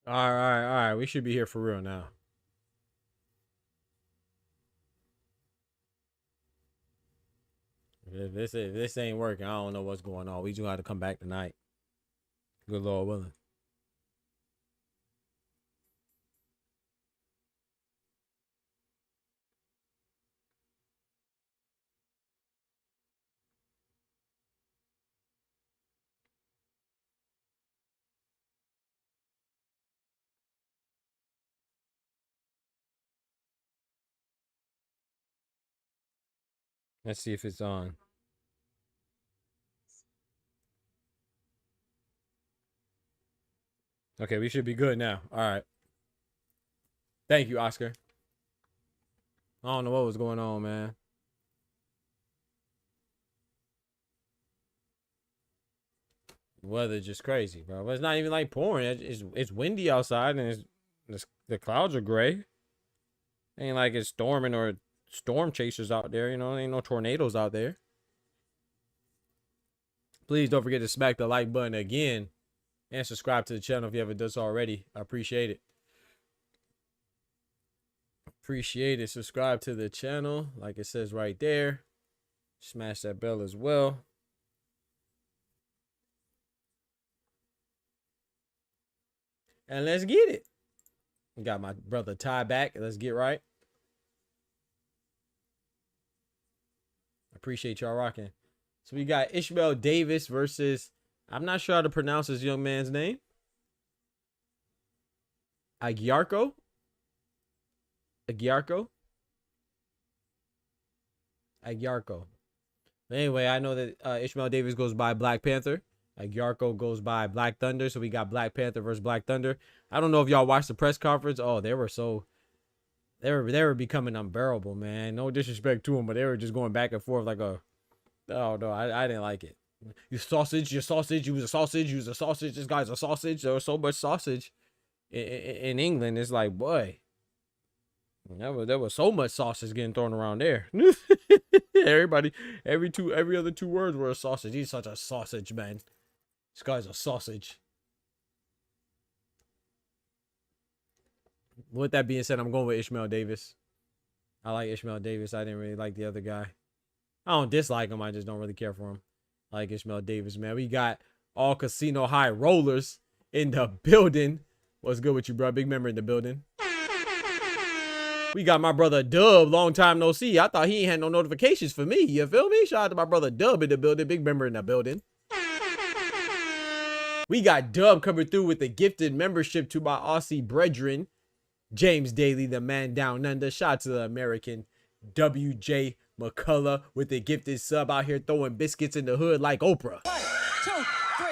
All right, all right, all right. We should be here for real now. If this ain't working, I don't know what's going on. We just got to come back tonight. Good Lord willing. Let's see if it's on. Okay, we should be good now. All right. Thank you, Oscar. I don't know what was going on, man. Weather just crazy, bro. But it's not even like pouring. It's windy outside and the clouds are gray. Ain't like it's storming or storm chasers out there. You know, ain't no tornadoes out there. Please don't forget to smack the like button again and subscribe to the channel if you haven't done so already. I appreciate it. Appreciate it. Subscribe to the channel like it says right there. Smash that bell as well. And let's get it. Got my brother Ty back. Let's get right. Appreciate y'all rocking. So we got Ishmael Davis versus, I'm not sure how to pronounce this young man's name. Aguiarco. Anyway, I know that Ishmael Davis goes by Black Panther. Aguiarco goes by Black Thunder. So we got Black Panther versus Black Thunder. I don't know if y'all watched the press conference. Oh, they were becoming unbearable, man. No disrespect to them, but they were just going back and forth like a, oh no, I didn't like it. You sausage, you sausage, you was a sausage, you was a sausage, this guy's a sausage. There was so much sausage in England. It's like, boy, there was so much sausage getting thrown around there. Everybody, every other two words were a sausage. He's such a sausage, man. This guy's a sausage. With that being said, I'm going with Ishmael Davis. I like Ishmael Davis. I didn't really like the other guy. I don't dislike him. I just don't really care for him. I like Ishmael Davis, man. We got all casino high rollers in the building. What's good with you, bro? Big member in the building. We got my brother Dub. Long time no see. I thought he ain't had no notifications for me. You feel me? Shout out to my brother Dub in the building. Big member in the building. We got Dub coming through with the gifted membership to my Aussie brethren. James Daly, the man down under. Shout out to the American WJ McCullough with the gifted sub out here throwing biscuits in the hood like Oprah. 1, 2, 3.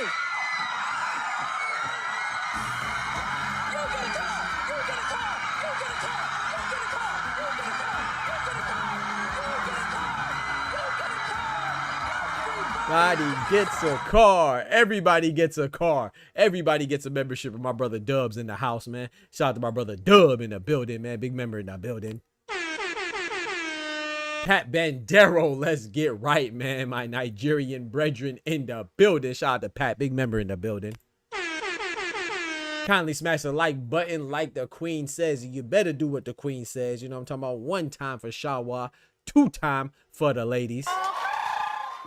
Everybody gets a car. Everybody gets a car. Everybody gets a membership. And my brother Dub's in the house, man. Shout out to my brother Dub in the building, man. Big member in the building. Pat Bandero, let's get right, man. My Nigerian brethren in the building. Shout out to Pat, big member in the building. Kindly smash the like button like the queen says. You better do what the queen says. You know what I'm talking about? 1 time for Shawa, 2 time for the ladies.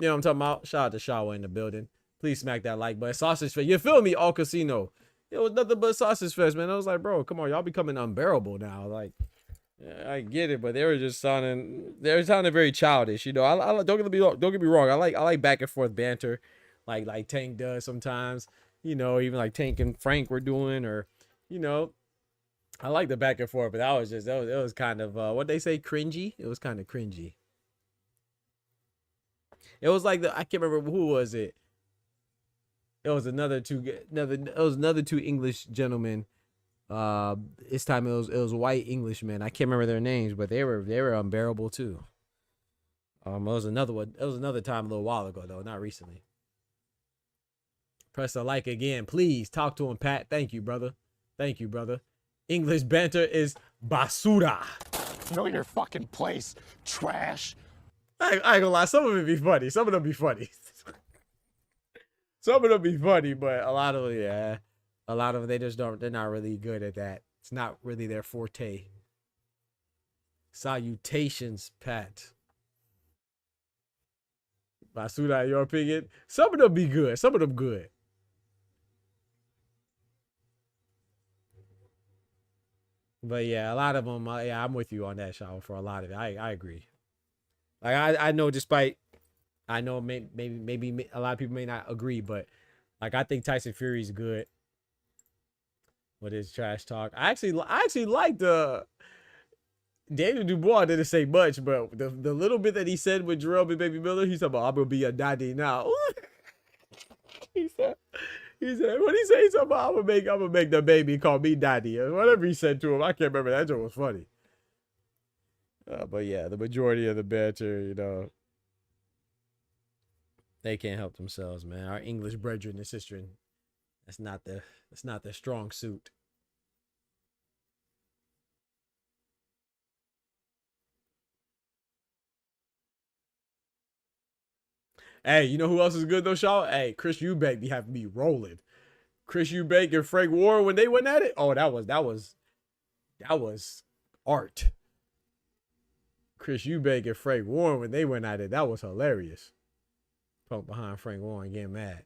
You know what I'm talking about? Shout out to Shawa in the building. Please smack that like button. Sausage Fest. You feel me? All casino. It was nothing but Sausage Fest, man. I was like, bro, come on. Y'all becoming unbearable now. Like, yeah, I get it, but they were sounding very childish. You know, I don't get me wrong. I like back and forth banter, like Tank does sometimes. You know, even like Tank and Frank were doing, or, you know, I like the back and forth. But it was kind of what they say, cringy. It was kind of cringy. It was like I can't remember who was it. It was another two English gentlemen. This time it was white Englishmen. I can't remember their names, but they were unbearable too. It was another one. It was another time a little while ago though, not recently. Press the like again, please. Talk to him, Pat. Thank you, brother. Thank you, brother. English banter is basura. Know your fucking place, trash. I ain't gonna lie, some of it be funny. Some of them be funny. Some of them be funny, but a lot of them, yeah. A lot of them, they're not really good at that. It's not really their forte. Salutations, Pat. Basura, in your opinion? Some of them be good. Some of them good. But yeah, a lot of them, yeah, I'm with you on that, Shaw, for a lot of it. I agree. Like, I know despite, I know maybe a lot of people may not agree, but like, I think Tyson Fury's good with his trash talk. I actually like the Daniel Dubois didn't say much, but the little bit that he said with Jarrell and Baby Miller, he's talking about, I'm gonna be a daddy now. he said, what he say? He's talking about, I'm gonna make the baby call me daddy. Or whatever he said to him. I can't remember. That joke was funny. But yeah, the majority of the banter, you know, they can't help themselves, man. Our English brethren and sistren, that's not their strong suit. Hey, you know who else is good though, Shaw? Hey, Chris Eubank be having me rolling. Chris Eubank and Frank Warren when they went at it. Oh, that was art. Chris Eubank and Frank Warren when they went at it, that was hilarious. Punk behind Frank Warren getting mad.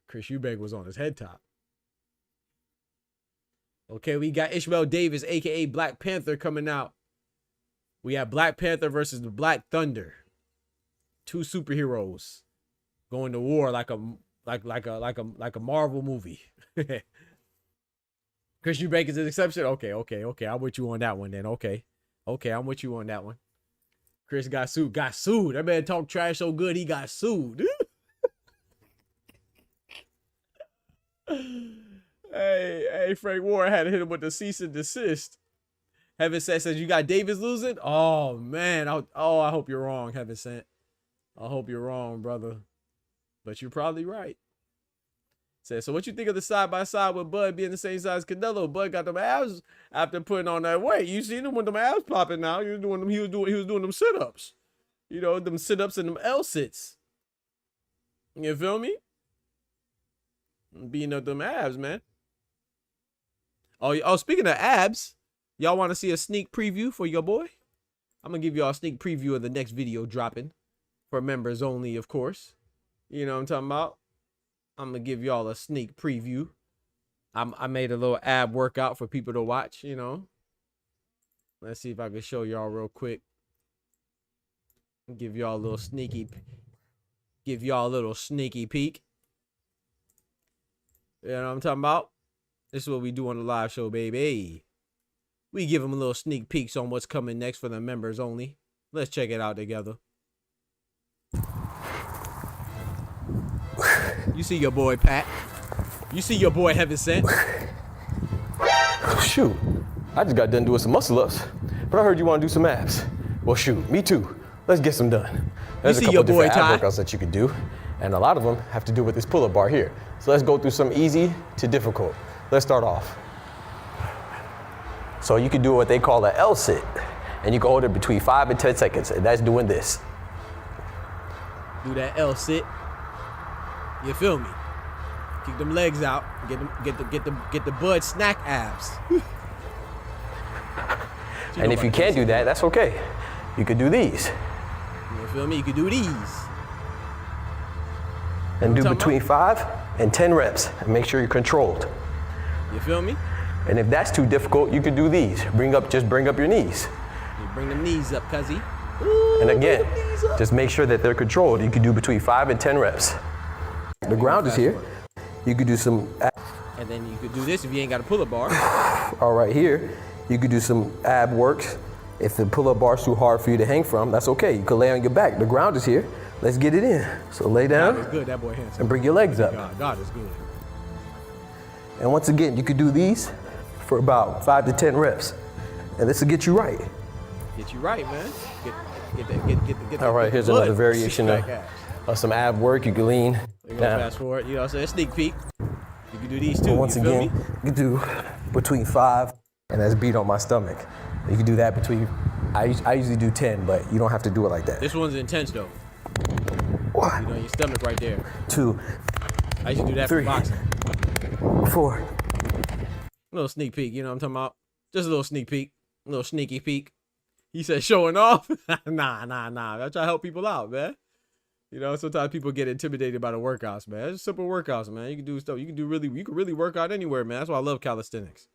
Chris Eubank was on his head top. Okay, we got Ishmael Davis, aka Black Panther, coming out. We have Black Panther versus the Black Thunder. Two superheroes going to war like a Marvel movie. Chris Eubank is an exception. Okay. I'm with you on that one then. Okay, I'm with you on that one. Chris got sued. That man talked trash so good he got sued. Hey, Frank Warren had to hit him with the cease and desist. Heaven Sent says, you got Davis losing? Oh man. I hope you're wrong, Heaven Sent. I hope you're wrong, brother. But you're probably right. Says, so what you think of the side-by-side with Bud being the same size as Canelo? Bud got them abs after putting on that weight. You seen him with them abs popping now. He was doing them sit-ups. You know, them sit-ups and them L-sits. You feel me? Beating up them abs, man. Oh, speaking of abs, y'all want to see a sneak preview for your boy? I'm going to give y'all a sneak preview of the next video dropping. For members only, of course. You know what I'm talking about? I'm going to give y'all a sneak preview. I made a little ab workout for people to watch, you know. Let's see if I can show y'all real quick. Give y'all a little sneaky peek. You know what I'm talking about? This is what we do on the live show, baby. We give them a little sneak peeks on what's coming next for the members only. Let's check it out together. You see your boy, Pat. You see your boy, Heaven Sent. Shoot, I just got done doing some muscle ups, but I heard you want to do some abs. Well, shoot, me too. Let's get some done. There's a couple different ab workouts that you could do, and a lot of them have to do with this pull-up bar here. So let's go through some easy to difficult. Let's start off. So you can do what they call an L sit, and you can hold it between 5 and 10 seconds, and that's doing this. Do that L sit. You feel me? Kick them legs out. Get the Bud snack abs. And if you can't do that, that's okay. You could do these. You feel me? You could do these. And do between 5 and 10 reps, and make sure you're controlled. You feel me? And if that's too difficult, you could do these. Just bring up your knees. You bring them knees up, cuzzy. And again, just make sure that they're controlled. You can do between 5 and 10 reps. The ground is here. You could do some. And then you could do this if you ain't got a pull-up bar. All right, here. You could do some ab works. If the pull-up bar is too hard for you to hang from, that's okay. You could lay on your back. The ground is here. Let's get it in. So lay down. God is good, that boy handsome. And bring your legs up. God is good. And once again, you could do these for about 5 to 10 reps. And this will get you right. Get you right, man. Get all right, here's another variation of some ab work. You can lean down. Fast forward, you know what I'm saying? Sneak peek. You can do these too. And once again, you can do between 5, and that's beat on my stomach. You can do that between, I usually do 10, but you don't have to do it like that. This one's intense though. What? You know, your stomach right there. 2. I used to do that 3. for boxing. 4. A little sneak peek, you know what I'm talking about? Just a little sneak peek, a little sneaky peek. He said showing off. Nah. I try to help people out, man. You know, sometimes people get intimidated by the workouts, man. It's just simple workouts, man. You can do stuff. You can really work out anywhere, man. That's why I love calisthenics.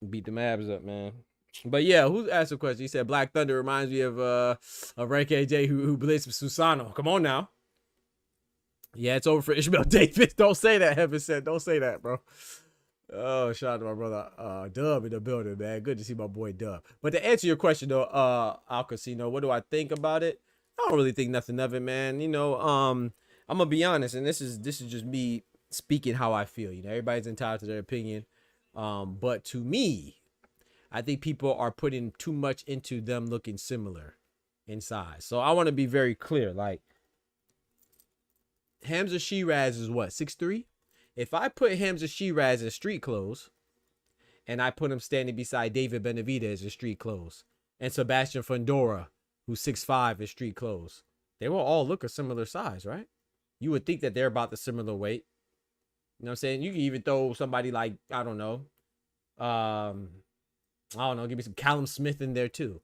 Beat them abs up, man. But yeah, who asked the question? He said Black Thunder reminds me of Ray KJ who blitzed Susano. Come on now. Yeah, it's over for Ishmael Davis. Don't say that, Heaven said. Don't say that, bro. Oh, shout out to my brother Dub in the building, man. Good to see my boy Dub. But to answer your question though, Al Casino, what do I think about it? I don't really think nothing of it, man. You know, I'm gonna be honest, and this is just me speaking how I feel. You know, everybody's entitled to their opinion. But to me, I think people are putting too much into them looking similar in size. So I want to be very clear. Like, Hamza Shiraz is what, 6'3"? If I put Hamza Shiraz in street clothes and I put him standing beside David Benavidez in street clothes and Sebastian Fundora, who's 6'5", in street clothes, they will all look a similar size, right? You would think that they're about the similar weight. You know what I'm saying? You can even throw somebody like, I don't know, give me some Callum Smith in there too.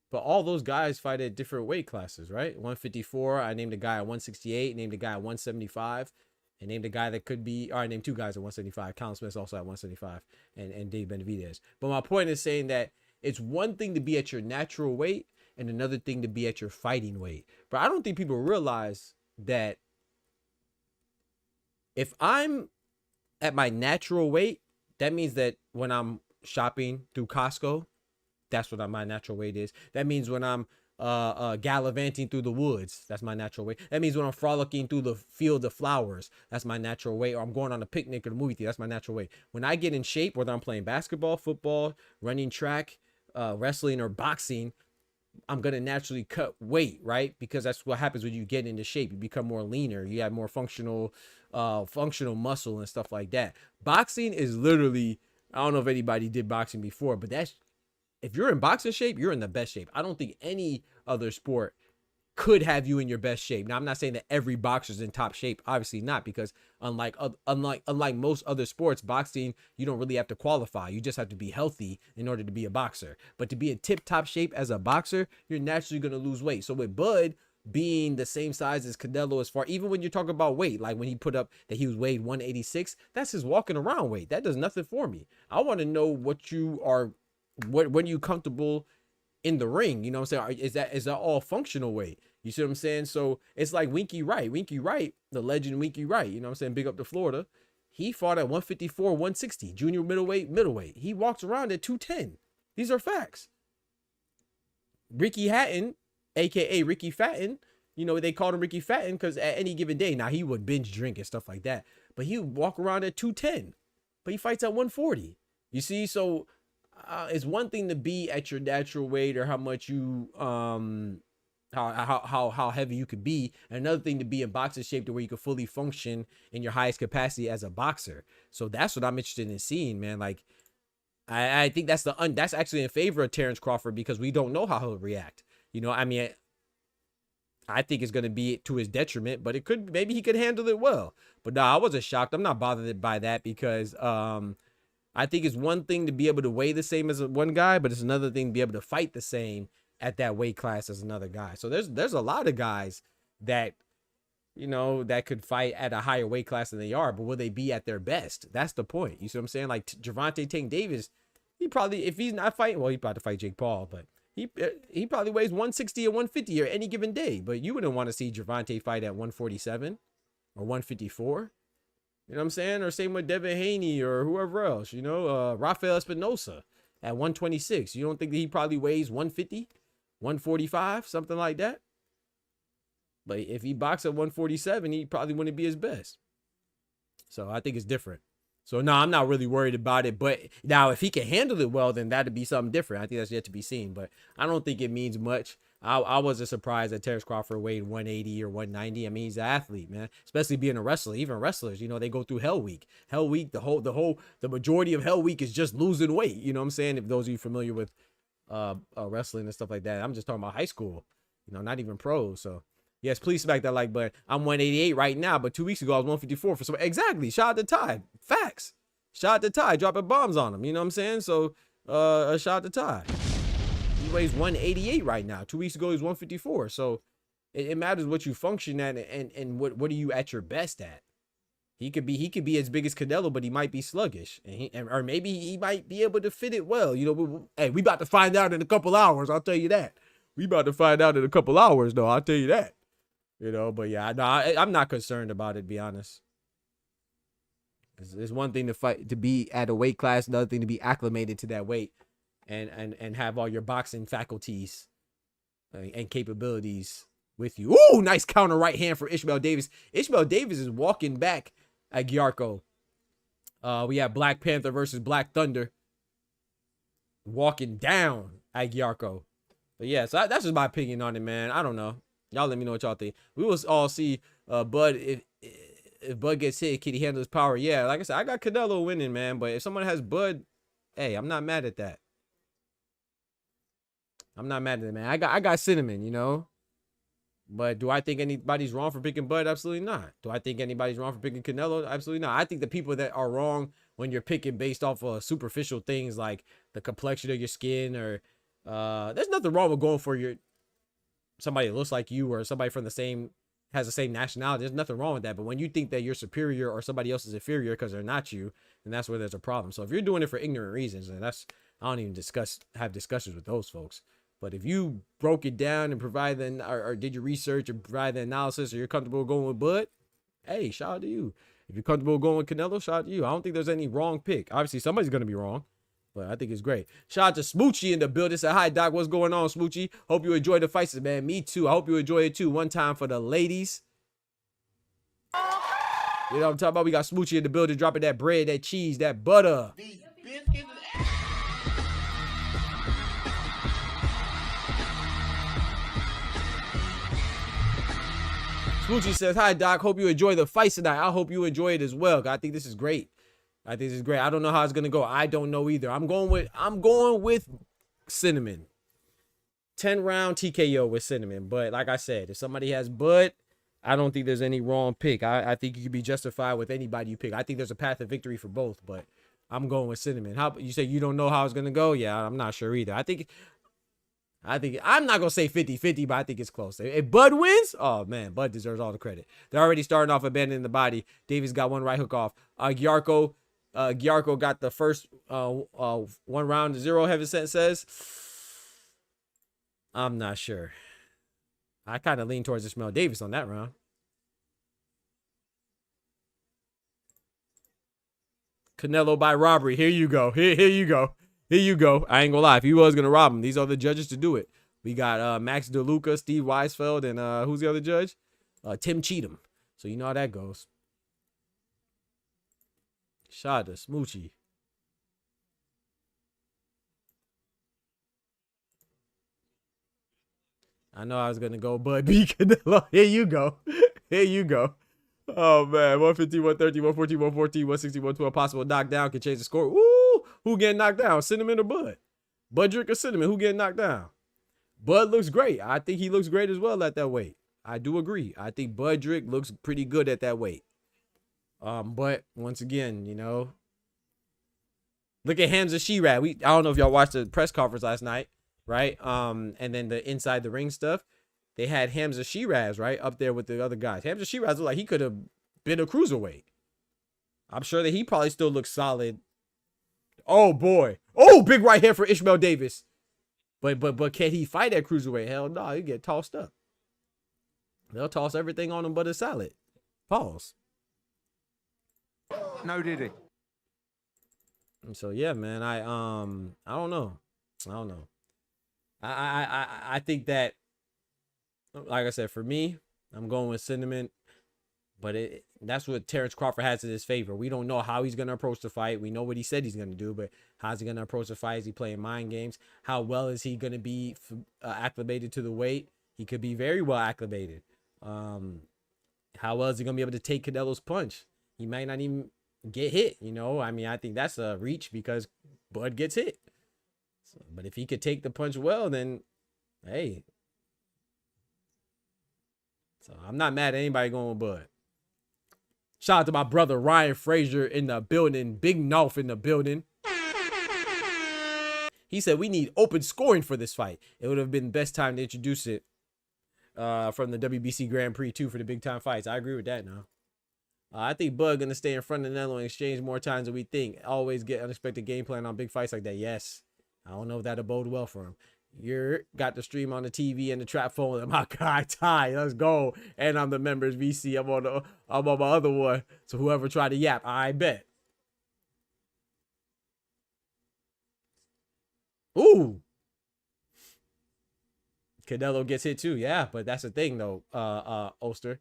But all those guys fight at different weight classes, right? 154, I named a guy at 168, named a guy at 175, and named a guy that could be, or I named 2 guys at 175. Callum Smith's also at 175, and Dave Benavidez. But my point is saying that it's one thing to be at your natural weight and another thing to be at your fighting weight. But I don't think people realize that if I'm at my natural weight, that means that when I'm shopping through Costco, that's what my natural weight is. That means when I'm gallivanting through the woods, that's my natural weight. That means when I'm frolicking through the field of flowers, that's my natural weight. Or I'm going on a picnic or the movie theater, that's my natural weight. When I get in shape, whether I'm playing basketball, football, running track, wrestling, or boxing, I'm gonna naturally cut weight, right? Because that's what happens when you get into shape. You become more leaner. You have more functional muscle and stuff like that. Boxing is literally, I don't know if anybody did boxing before, but that's, if you're in boxing shape, you're in the best shape. I don't think any other sport could have you in your best shape. Now, I'm not saying that every boxer's in top shape. Obviously not, because unlike most other sports, boxing, you don't really have to qualify. You just have to be healthy in order to be a boxer. But to be in tip-top shape as a boxer, you're naturally going to lose weight. So with Bud being the same size as Canelo, as far, even when you're talking about weight, like when he put up that he was weighed 186, that's his walking around weight. That does nothing for me. I want to know what you are, when you comfortable in the ring. You know what I'm saying? Is that all functional weight? You see what I'm saying? So it's like Winky Wright, the legend Winky Wright, you know what I'm saying? Big up to Florida. He fought at 154, 160, junior middleweight. He walks around at 210. These are facts. Ricky Hatton, aka Ricky Fatton, you know, they called him Ricky Fatton because at any given day, now he would binge drink and stuff like that, but he would walk around at 210, but he fights at 140. You see? So it's one thing to be at your natural weight, or how much you how heavy you could be, and another thing to be in boxing shape to where you can fully function in your highest capacity as a boxer. So that's what I'm interested in seeing, man. Like, I think that's actually in favor of Terrence Crawford, because we don't know how he'll react. You know, I mean, I think it's going to be to his detriment, but maybe he could handle it well. But no, I wasn't shocked. I'm not bothered by that, because I think it's one thing to be able to weigh the same as one guy, but it's another thing to be able to fight the same at that weight class as another guy. So there's a lot of guys that, you know, that could fight at a higher weight class than they are, but will they be at their best? That's the point. You see what I'm saying? Like Gervonta Tank Davis, he probably, if he's not fighting, well, he's about to fight Jake Paul, but he probably weighs 160 or 150 or any given day. But you wouldn't want to see Gervonta fight at 147 or 154. You know what I'm saying? Or same with Devin Haney or whoever else, you know, Rafael Espinosa at 126. You don't think that he probably weighs 150, 145, something like that? But if he boxed at 147, he probably wouldn't be his best. So I think it's different. So no, I'm not really worried about it. But now if he can handle it well, then that'd be something different. I think that's yet to be seen. But I don't think it means much. I wasn't surprised that Terrence Crawford weighed 180 or 190. I mean, he's an athlete, man. Especially being a wrestler. Even wrestlers, you know, they go through Hell Week. Hell Week, the majority of Hell Week is just losing weight. You know what I'm saying? If those of you familiar with wrestling and stuff like that, I'm just talking about high school. You know, not even pros. So Yes, please smack that like button. I'm 188 right now, but 2 weeks ago I was 154 for some. Exactly. Shout out to Ty. Facts. Shout out to Ty. Dropping bombs on him. You know what I'm saying? So, shout out to Ty. He weighs 188 right now. 2 weeks ago he was 154. So, it matters what you function at and what are you at your best at. He could be as big as Canelo, but he might be sluggish, or maybe he might be able to fit it well. You know, hey, we about to find out in a couple hours. I'll tell you that. We about to find out in a couple hours, though. I'll tell you that. You know, but yeah, no, I'm not concerned about it, to be honest. It's one thing to fight, to be at a weight class, another thing to be acclimated to that weight, and have all your boxing faculties and capabilities with you. Ooh, nice counter right hand for Ishmael Davis. Ishmael Davis is walking back Aguiarco. We have Black Panther versus Black Thunder. Walking down Aguiarco. But yeah, so that's just my opinion on it, man. I don't know. Y'all let me know what y'all think. We will all see Bud if Bud gets hit, can he handle his power? Yeah, like I said, I got Canelo winning, man. But if someone has Bud, hey, I'm not mad at that. I'm not mad at it, man. I got Cinnamon, you know. But do I think anybody's wrong for picking Bud? Absolutely not. Do I think anybody's wrong for picking Canelo? Absolutely not. I think the people that are wrong when you're picking based off of superficial things like the complexion of your skin, or there's nothing wrong with going for somebody that looks like you, or somebody from has the same nationality. There's nothing wrong with that. But when you think that you're superior or somebody else is inferior because they're not you, then that's where there's a problem. So if you're doing it for ignorant reasons, then I don't even have discussions with those folks. But if you broke it down and provided or did your research and provide the analysis, or you're comfortable going with Bud, hey, shout out to you. If you're comfortable going with Canelo, shout out to you. I don't think there's any wrong pick. Obviously, somebody's going to be wrong, but I think it's great. Shout out to Smoochie in the building. Say, hi, Doc. What's going on, Smoochie? Hope you enjoy the fights, man. Me too. I hope you enjoy it too. One time for the ladies. You know what I'm talking about? We got Smoochie in the building, dropping that bread, that cheese, that butter. These biscuits. Smoochie says, hi, Doc. Hope you enjoy the fights tonight. I hope you enjoy it as well. I think this is great. I think this is great. I don't know how it's going to go. I don't know either. I'm going with Cinnamon. 10-round TKO with Cinnamon. But like I said, if somebody has Bud, I don't think there's any wrong pick. I think you can be justified with anybody you pick. I think there's a path of victory for both, but I'm going with Cinnamon. How you say you don't know how it's going to go? Yeah, I'm not sure either. I think I'm not going to say 50-50, but I think it's close. If Bud wins, oh, man, Bud deserves all the credit. They're already starting off abandoning the body. Davis got one right hook off. Aguiarco got the first 1 round to 0, Heaven Sent says. I'm not sure. I kind of lean towards Ishmael Davis on that round. Canelo by robbery. Here you go. Here you go. Here you go. I ain't gonna lie. If he was gonna rob him, these are the judges to do it. We got Max DeLuca, Steve Weisfeld, and who's the other judge? Tim Cheatham. So you know how that goes. Shout out to Smoochie. I know I was gonna go Bud B. Canelo. Here you go. Here you go. Oh man, 150, 130, 114, 114, 160, 112. Possible knockdown can change the score. Ooh, who getting knocked down? Cinnamon or Bud? Budrick or Cinnamon? Who getting knocked down? Bud looks great. I think he looks great as well at that weight. I do agree. I think Budrick looks pretty good at that weight. But once again, you know, look at Hamza Shirad. I don't know if y'all watched the press conference last night, right? And then the inside the ring stuff. They had Hamza Shiraz, right, up there with the other guys. Hamza Shiraz looked like he could have been a cruiserweight. I'm sure that he probably still looks solid. Oh, boy. Oh, big right hand for Ishmael Davis. But can he fight at cruiserweight? Hell no, he get tossed up. They'll toss everything on him but a salad. Pause. No, did he? And so, yeah, man, I don't know. I think that, like I said, for me, I'm going with Cinnamon, but that's what Terrence Crawford has in his favor. We don't know how he's going to approach the fight. We know what he said he's going to do, but how's he going to approach the fight? Is he playing mind games? How well is he going to be acclimated to the weight? He could be very well acclimated. How well is he going to be able to take Canelo's punch? He might not even get hit, you know? I mean, I think that's a reach because Bud gets hit. So, but if he could take the punch well, then, hey, So I'm not mad at anybody going with Bud. Shout out to my brother Ryan Frazier in the building. Big North in the building. He said we need open scoring for this fight. It would have been the best time to introduce it from the WBC Grand Prix 2 for the big time fights. I agree with that now. I think Bud gonna stay in front of Canelo and exchange more times than we think. Always get unexpected game plan on big fights like that. Yes. I don't know if that'll bode well for him. You're got the stream on the TV and the trap phone. And my guy Ty, let's go. And I'm the members VC. I'm on my other one. So whoever tried to yap, I bet. Ooh. Canelo gets hit too. Yeah, but that's the thing though, Oster.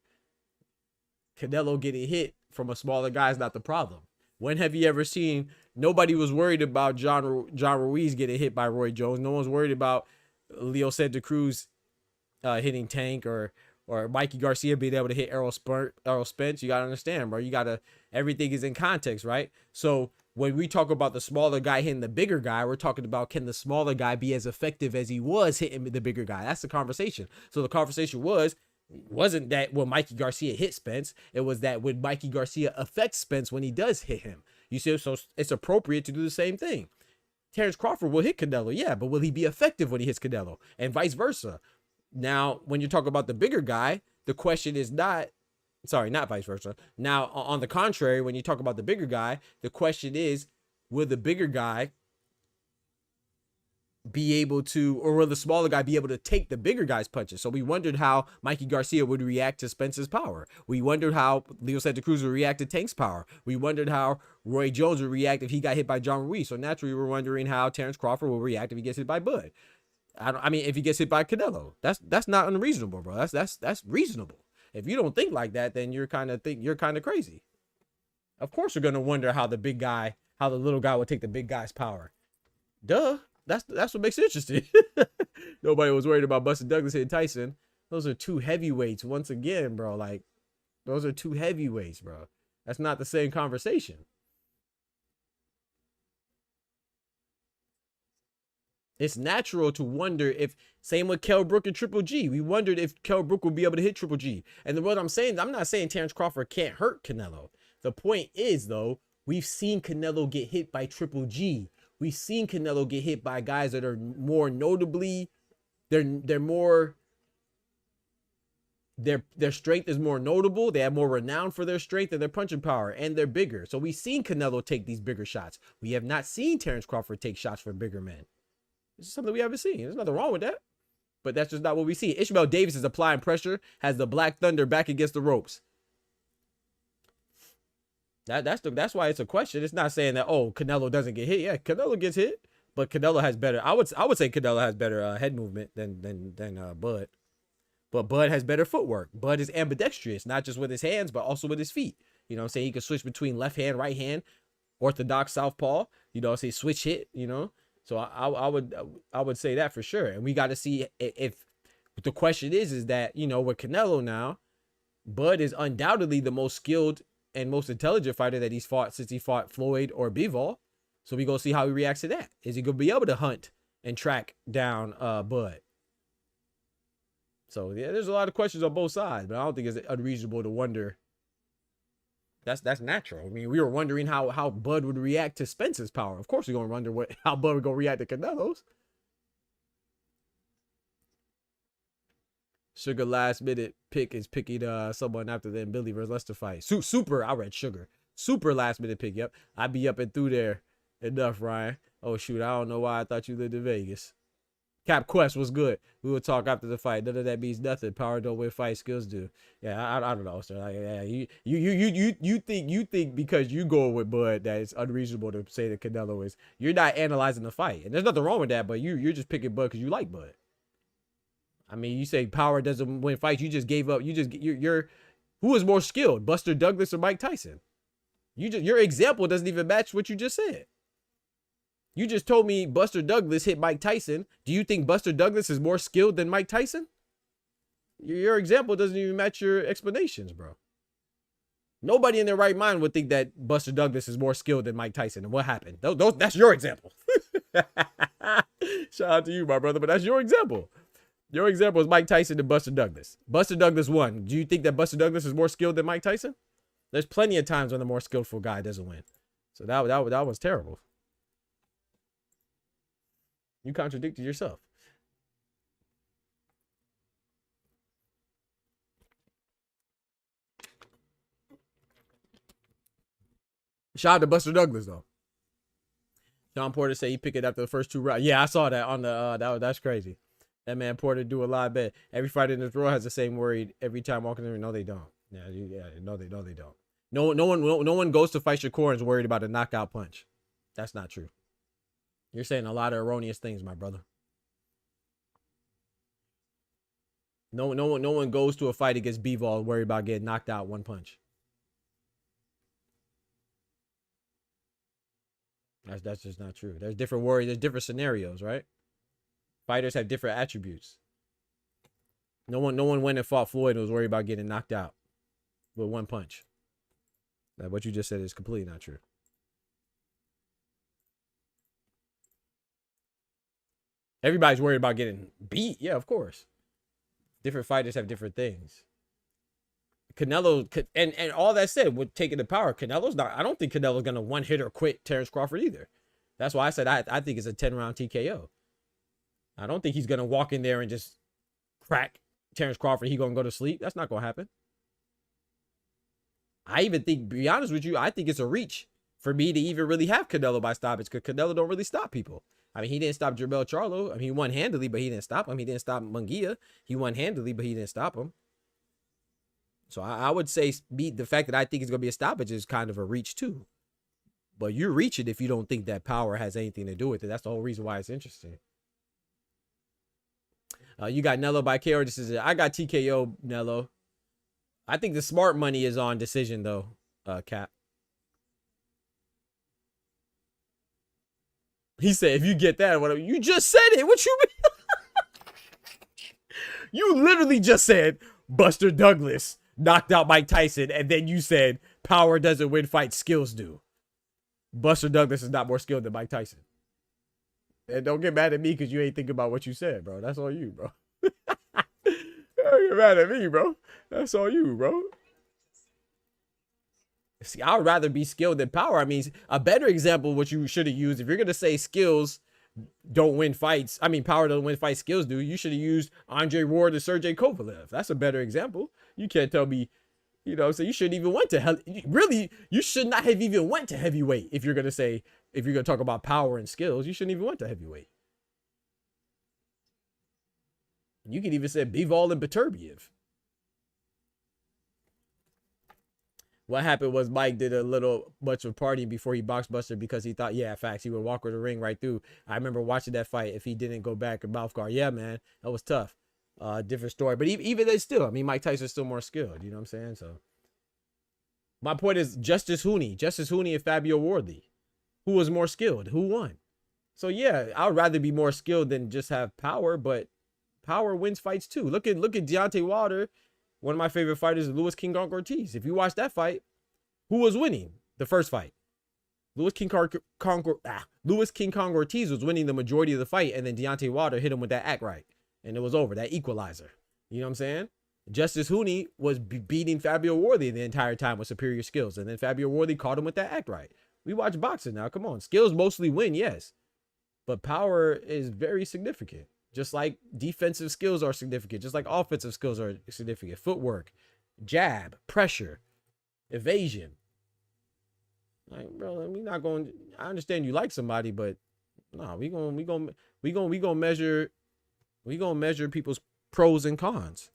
Canelo getting hit from a smaller guy is not the problem. When have you ever seen, nobody was worried about John Ruiz getting hit by Roy Jones. No one's worried about Leo Santa Cruz hitting Tank or Mikey Garcia being able to hit Errol Spence. You got to understand, bro. Everything is in context, right? So when we talk about the smaller guy hitting the bigger guy, we're talking about, can the smaller guy be as effective as he was hitting the bigger guy? That's the conversation. So the conversation wasn't that when Mikey Garcia hit Spence, it was that when Mikey Garcia affects Spence when he does hit him. You see, so it's appropriate to do the same thing. Terrence Crawford will hit Canelo, yeah, but will he be effective when he hits Canelo? And vice versa. Now, when you talk about the bigger guy, the question is not vice versa. Now, on the contrary, when you talk about the bigger guy, the question is, will the bigger guy be able to, or will the smaller guy be able to take the bigger guy's punches? So we wondered how Mikey Garcia would react to Spence's power. We wondered how Leo Santa Cruz would react to Tank's power. We wondered how Roy Jones would react if he got hit by John Ruiz. So naturally, we're wondering how Terrence Crawford will react if he gets hit by Bud. I mean, if he gets hit by Canelo, that's not unreasonable, bro. That's reasonable. If you don't think like that, then you're kind of crazy. Of course, we're gonna wonder how the little guy would take the big guy's power. Duh. That's what makes it interesting. Nobody was worried about Buster Douglas hitting Tyson. Those are two heavyweights. Once again, bro, like, those are two heavyweights, bro. That's not the same conversation. It's natural to wonder if, same with Kell Brook and Triple G. We wondered if Kell Brook would be able to hit Triple G. And what I'm saying, I'm not saying Terrence Crawford can't hurt Canelo. The point is, though, we've seen Canelo get hit by Triple G. We've seen Canelo get hit by guys that are more notably, their strength is more notable. They have more renown for their strength and their punching power, and they're bigger. So we've seen Canelo take these bigger shots. We have not seen Terrence Crawford take shots from bigger men. This is something we haven't seen. There's nothing wrong with that, but that's just not what we see. Ishmael Davis is applying pressure, has the Black Thunder back against the ropes. That's why it's a question. It's not saying that, oh, Canelo doesn't get hit. Yeah, Canelo gets hit, but Canelo has better. I would say Canelo has better head movement than Bud. But Bud has better footwork. Bud is ambidextrous, not just with his hands, but also with his feet. You know what I'm saying? He can switch between left hand, right hand, orthodox southpaw. You know, say switch hit, you know? So I would say that for sure. And we got to see if the question is that, you know, with Canelo now, Bud is undoubtedly the most skilled and most intelligent fighter that he's fought since he fought Floyd or Bivol. So we go see how he reacts to that. Is he gonna be able to hunt and track down Bud? So yeah, there's a lot of questions on both sides, but I don't think it's unreasonable to wonder. That's natural. I mean, we were wondering how Bud would react to Spence's power. Of course, we're gonna wonder how Bud would go react to Canelo's. Sugar last minute pick is picking someone after the Billy versus Lester fight. Super, I read Sugar. Super last minute pick. Yep, I'd be up and through there enough, Ryan. Oh shoot, I don't know why I thought you lived in Vegas. Cap Quest was good. We will talk after the fight. None of that means nothing. Power don't win fight, skills do. Yeah, I don't know, sir. Like, yeah, you think because you go with Bud that it's unreasonable to say that Canelo is. You're not analyzing the fight, and there's nothing wrong with that. But you're just picking Bud because you like Bud. I mean, you say power doesn't win fights. You just gave up. You're who is more skilled, Buster Douglas or Mike Tyson? Your example doesn't even match what you just said. You just told me Buster Douglas hit Mike Tyson. Do you think Buster Douglas is more skilled than Mike Tyson? Your example doesn't even match your explanations, bro. Nobody in their right mind would think that Buster Douglas is more skilled than Mike Tyson. And what happened? That's your example. Shout out to you, my brother, but that's your example. Your example is Mike Tyson and Buster Douglas. Buster Douglas won. Do you think that Buster Douglas is more skilled than Mike Tyson? There's plenty of times when the more skillful guy doesn't win. So that was terrible. You contradicted yourself. Shout out to Buster Douglas though. John Porter said he picked it after the first 2 rounds. Yeah, I saw that on the that's crazy. That man Porter do a lot better. Every fighter in this world has the same worry every time walking in. No, they don't. No, they don't. No one goes to fight Shakur and is worried about a knockout punch. That's not true. You're saying a lot of erroneous things, my brother. No one goes to a fight against Bivol worried about getting knocked out 1 punch. That's just not true. There's different worries. There's different scenarios, right? Fighters have different attributes. No one went and fought Floyd and was worried about getting knocked out with 1 punch. Now, what you just said is completely not true. Everybody's worried about getting beat. Yeah, of course. Different fighters have different things. Canelo, and all that said, with taking the power, Canelo's not, I don't think Canelo's going to one hit or quit Terrence Crawford either. That's why I said I think it's a 10-round TKO. I don't think he's going to walk in there and just crack Terrence Crawford. He going to go to sleep. That's not going to happen. I even think, to be honest with you, I think it's a reach for me to even really have Canelo by stoppage, because Canelo don't really stop people. I mean, he didn't stop Jermell Charlo. I mean, he won handily, but he didn't stop him. He didn't stop Munguia. He won handily, but he didn't stop him. So I would say the fact that I think it's going to be a stoppage is kind of a reach too. But you're reaching if you don't think that power has anything to do with it. That's the whole reason why it's interesting. You got Nello by KO. I got TKO Nello. I think the smart money is on decision though, Cap. He said, if you get that, whatever. You just said it. What you mean? You literally just said Buster Douglas knocked out Mike Tyson, and then you said power doesn't win fights, skills do. Buster Douglas is not more skilled than Mike Tyson. And don't get mad at me because you ain't thinking about what you said, bro. That's all you, bro. Don't get mad at me, bro. That's all you, bro. See, I would rather be skilled than power. I mean, a better example, what you should have used, if you're going to say skills don't win fights, I mean, power doesn't win fights, skills do, you should have used Andre Ward and Sergey Kovalev. That's a better example. You can't tell me, you know, so you shouldn't even went to really, you should not have even went to heavyweight. If you're going to say, if you're going to talk about power and skills, you shouldn't even went to heavyweight. You could even say Bivol and Beterbiev. What happened was Mike did a little much of partying before he boxed Buster because he thought, yeah, facts, he would walk with the ring right through. I remember watching that fight if he didn't go back and mouth guard. Yeah, man, that was tough. Different story. But even then still, I mean, Mike Tyson's still more skilled. You know what I'm saying? So my point is Justice Hooney and Fabio Wardley. Who was more skilled? Who won? So yeah, I would rather be more skilled than just have power, but power wins fights too. Look at Deontay Wilder. One of my favorite fighters is Louis King Kong Ortiz. If you watch that fight, who was winning the first fight? Louis King Kong Ortiz was winning the majority of the fight, and then Deontay Wilder hit him with that act right, and it was over. That equalizer. You know what I'm saying? Justice Hooney was beating Fabio Wardley the entire time with superior skills, and then Fabio Wardley caught him with that act right. We watch boxing now. Come on. Skills mostly win, yes, but power is very significant. Just like defensive skills are significant, just like offensive skills are significant. Footwork, jab, pressure, evasion. Like, bro, we not going. I understand you like somebody, but no, we gonna measure people's pros and cons.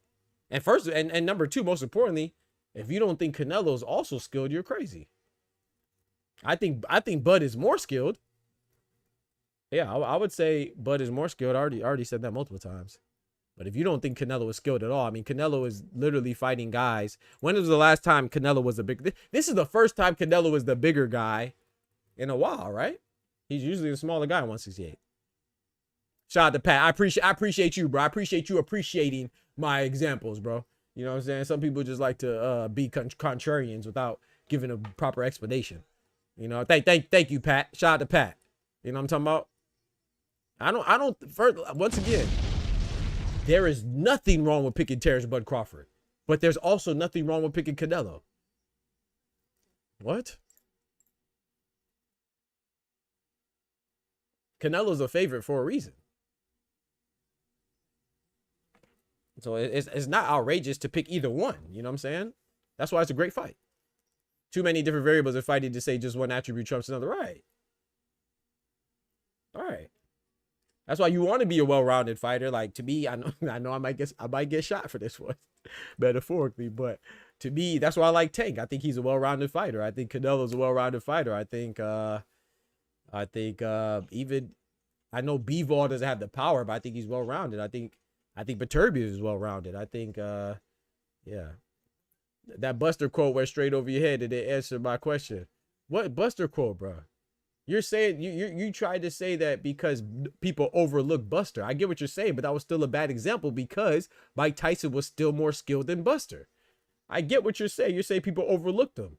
And first, and number two, most importantly, if you don't think Canelo's also skilled, you're crazy. I think Bud is more skilled. Yeah, I would say Bud is more skilled. I already said that multiple times. But if you don't think Canelo is skilled at all, I mean, Canelo is literally fighting guys. When was the last time Canelo was the big? This is the first time Canelo is the bigger guy in a while, right? He's usually the smaller guy at 168. Shout out to Pat. I appreciate you, bro. I appreciate you appreciating my examples, bro. You know what I'm saying? Some people just like to be contrarians without giving a proper explanation. You know, thank you, Pat. Shout out to Pat. You know what I'm talking about? I don't, once again, There is nothing wrong with picking Terrence Bud Crawford, but there's also nothing wrong with picking Canelo. What? Canelo's a favorite for a reason. So it's not outrageous to pick either one. You know what I'm saying? That's why it's a great fight. Too many different variables in fighting to say just one attribute trumps another. Right. All right. That's why you want to be a well-rounded fighter. Like, to me, I know I might get shot for this one, metaphorically, but to me, that's why I like Tank. I think he's a well-rounded fighter. I think Canelo's a well-rounded fighter. I think even, I know Bivol doesn't have the power, but I think he's well-rounded. I think Beterbiev is well-rounded. I think, yeah. That Buster quote went straight over your head and it answered my question. What Buster quote, bro? You're saying, you tried to say that because people overlook Buster. I get what you're saying, but that was still a bad example because Mike Tyson was still more skilled than Buster. I get what you're saying. You're saying people overlooked him.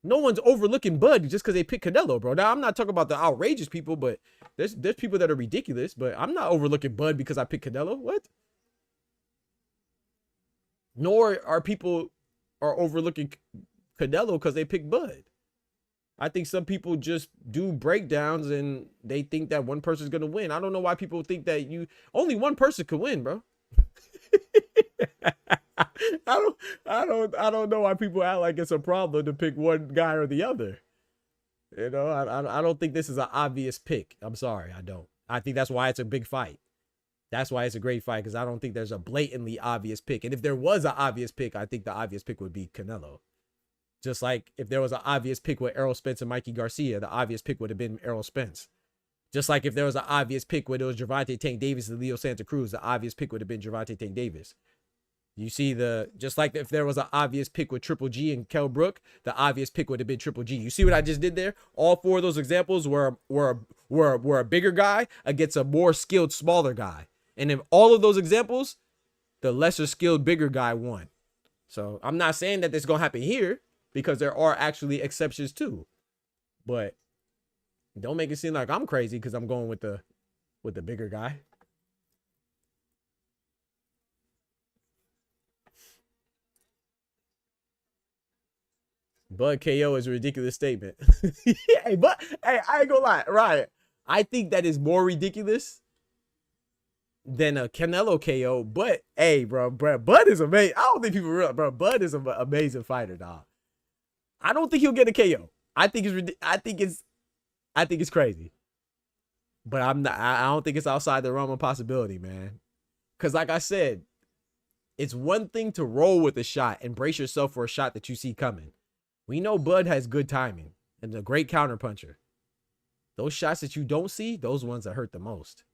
No one's overlooking Bud just because they pick Canelo, bro. Now, I'm not talking about the outrageous people, but there's people that are ridiculous, but I'm not overlooking Bud because I pick Canelo. What? Nor are people overlooking Canelo because they pick Bud. I think some people just do breakdowns and they think that one person's going to win. I don't know why people think that only one person could win, bro. I don't know why people act like it's a problem to pick one guy or the other. You know, I don't think this is an obvious pick. I'm sorry, I don't. I think that's why it's a big fight. That's why it's a great fight, because I don't think there's a blatantly obvious pick. And if there was an obvious pick, I think the obvious pick would be Canelo. Just like if there was an obvious pick with Errol Spence and Mikey Garcia, the obvious pick would have been Errol Spence. Just like if there was an obvious pick where it was Gervonta Tank Davis and Leo Santa Cruz, the obvious pick would have been Gervonta Tank Davis. You see just like if there was an obvious pick with Triple G and Kell Brook, the obvious pick would have been Triple G. You see what I just did there? All four of those examples were a bigger guy against a more skilled, smaller guy. And in all of those examples, the lesser skilled, bigger guy won. So I'm not saying that this is going to happen here, because there are actually exceptions too. But don't make it seem like I'm crazy because I'm going with the bigger guy. Bud KO is a ridiculous statement. Hey, but hey, I ain't gonna lie, right? I think that is more ridiculous than a Canelo KO. But hey, bro, Bud is amazing. I don't think people realize, bro. Bud is an amazing fighter, dog. I don't think he'll get a KO. I think it's crazy. But I don't think it's outside the realm of possibility, man. Because like I said, it's one thing to roll with a shot and brace yourself for a shot that you see coming. We know Bud has good timing and a great counterpuncher. Those shots that you don't see, those ones that hurt the most.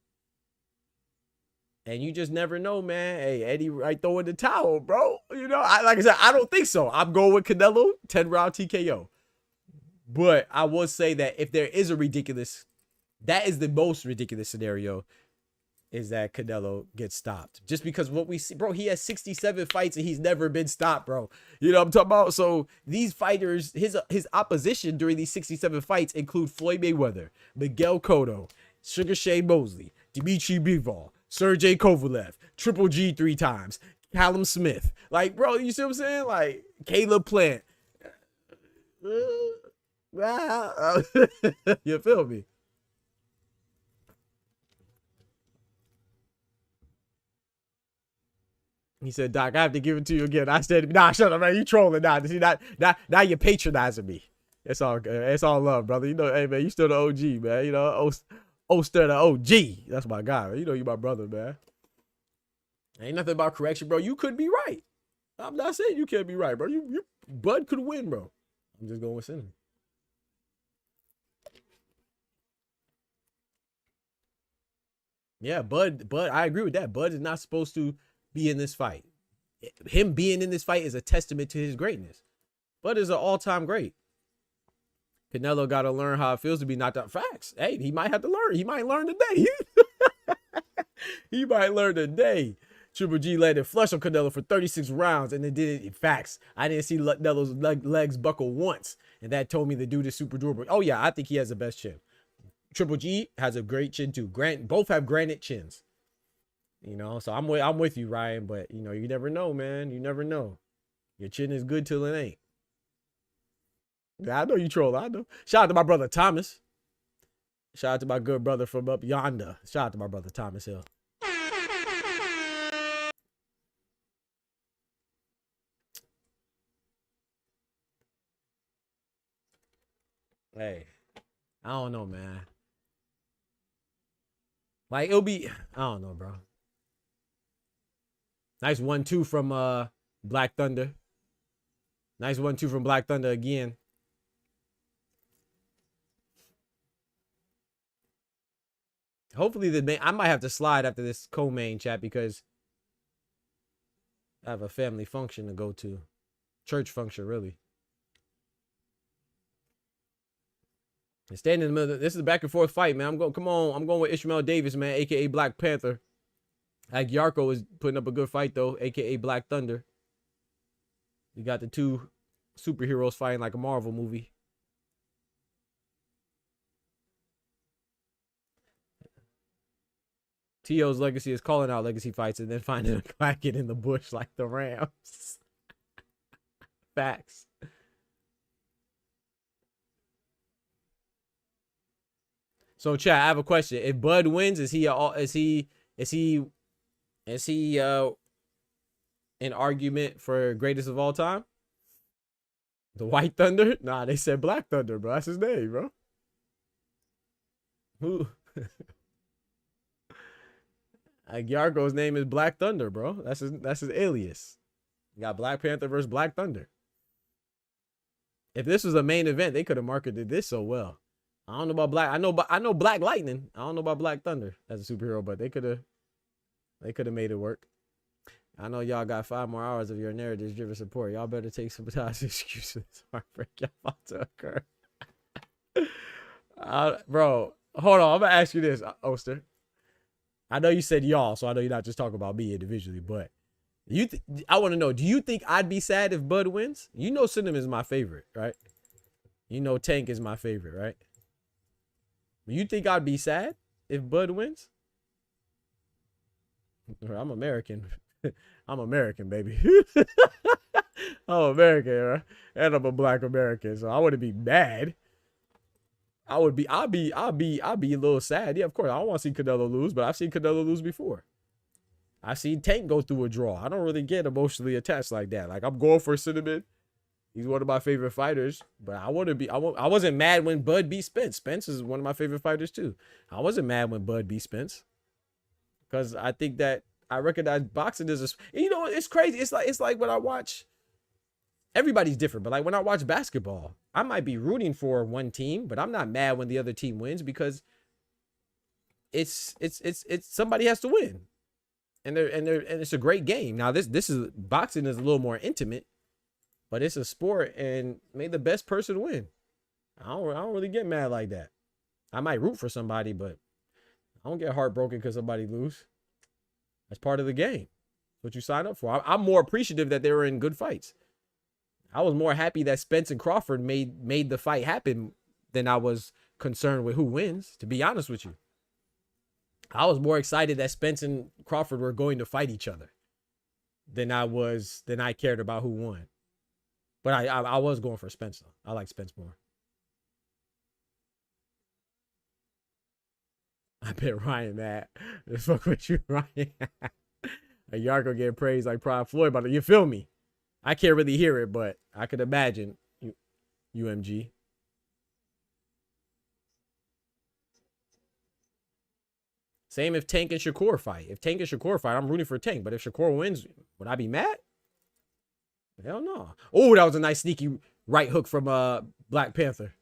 And you just never know, man. Hey, Eddie right throwing the towel, bro. You know, like I said, I don't think so. I'm going with Canelo, 10-round TKO. But I will say that if there is a ridiculous, that is the most ridiculous scenario, is that Canelo gets stopped. Just because what we see, bro, he has 67 fights and he's never been stopped, bro. You know what I'm talking about? So these fighters, his opposition during these 67 fights include Floyd Mayweather, Miguel Cotto, Sugar Shane Mosley, Dmitry Bivol, Sergey Kovalev, Triple G 3 times, Callum Smith. Like, bro, you see what I'm saying? Like, Caleb Plant. You feel me? He said, Doc, I have to give it to you again. I said, nah, shut up, man. You trolling now. See, now you're patronizing me. It's all good. It's all love, brother. You know, hey, man, you still the OG, man. You know, Oster the OG. That's my guy, man. You know you my brother, man. Ain't nothing about correction, bro. You could be right. I'm not saying you can't be right, bro. Bud could win, bro. I'm just going with Sinner. Yeah, Bud, I agree with that. Bud is not supposed to be in this fight. Him being in this fight is a testament to his greatness. Bud is an all-time great. Canelo got to learn how it feels to be knocked out. Facts. Hey, he might have to learn. He might learn today. He might learn today. Triple G landed flush on Canelo for 36 rounds, and it did it. Facts. I didn't see Canelo's legs buckle once, and that told me the dude is super durable. Oh yeah, I think he has the best chin. Triple G has a great chin too. Both have granite chins. You know, so I'm with you, Ryan. But you know, you never know, man. You never know. Your chin is good till it ain't. Yeah, I know you troll. I know. Shout out to my brother Thomas. Shout out to my good brother from up yonder. Shout out to my brother Thomas Hill. Hey, I don't know, man. Like, it'll be, I don't know, bro. Nice 1-2 from Black Thunder. Nice 1-2 from Black Thunder again. Hopefully I might have to slide after this co-main chat because I have a family function to go to. Church function, really. And standing in the middle. This is a back and forth fight, man. I'm going with Ishmael Davis, man, aka Black Panther. Like Yarko is putting up a good fight though, aka Black Thunder. You got the two superheroes fighting like a Marvel movie. T.O.'s legacy is calling out legacy fights and then finding a clacket in the bush like the Rams. Facts. So chat, I have a question. If Bud wins, is he an argument for greatest of all time? The White Thunder? Nah, they said Black Thunder, bro. That's his name, bro. Who? Yargo's name is Black Thunder, bro. That's his alias. You got Black Panther versus Black Thunder. If this was a main event, they could have marketed this so well. I don't know about Black. I know Black Lightning. I don't know about Black Thunder as a superhero, but they could have made it work. I know y'all got 5 more hours of your narrative driven support. Y'all better take some time excuses. Heartbreak y'all about to occur. Bro, hold on. I'm gonna ask you this, Oster. I know you said y'all, so I know you're not just talking about me individually, but I want to know, do you think I'd be sad if Bud wins? You know Cinnamon is my favorite, right? You know Tank is my favorite, right? You think I'd be sad if Bud wins? I'm American. I'm American, baby. I'm American, right? And I'm a Black American, so I wouldn't be mad. I'll be a little sad. Yeah, of course. I don't want to see Canelo lose, but I've seen Canelo lose before. I've seen Tank go through a draw. I don't really get emotionally attached like that. Like, I'm going for Cinnamon. He's one of my favorite fighters, but I wasn't mad when Bud beat Spence. Spence is one of my favorite fighters too. I wasn't mad when Bud beat Spence because I think that I recognize boxing as a, you know, it's crazy. It's like when I watch, everybody's different, but like when I watch basketball, I might be rooting for one team, but I'm not mad when the other team wins because it's somebody has to win. And it's a great game. Now this is boxing is a little more intimate, but it's a sport and may the best person win. I don't really get mad like that. I might root for somebody, but I don't get heartbroken because somebody lose. That's part of the game. That's what you sign up for. I'm more appreciative that they were in good fights. I was more happy that Spence and Crawford made the fight happen than I was concerned with who wins, to be honest with you. I was more excited that Spence and Crawford were going to fight each other than I cared about who won. But I was going for Spence though. I like Spence more. I bet Ryan mad. Just fuck with you, Ryan. Yarko getting praised like Pride Floyd, but you feel me? I can't really hear it, but I could imagine UMG. Same if Tank and Shakur fight. If Tank and Shakur fight, I'm rooting for Tank. But if Shakur wins, would I be mad? Hell no. Oh, that was a nice sneaky right hook from Black Panther.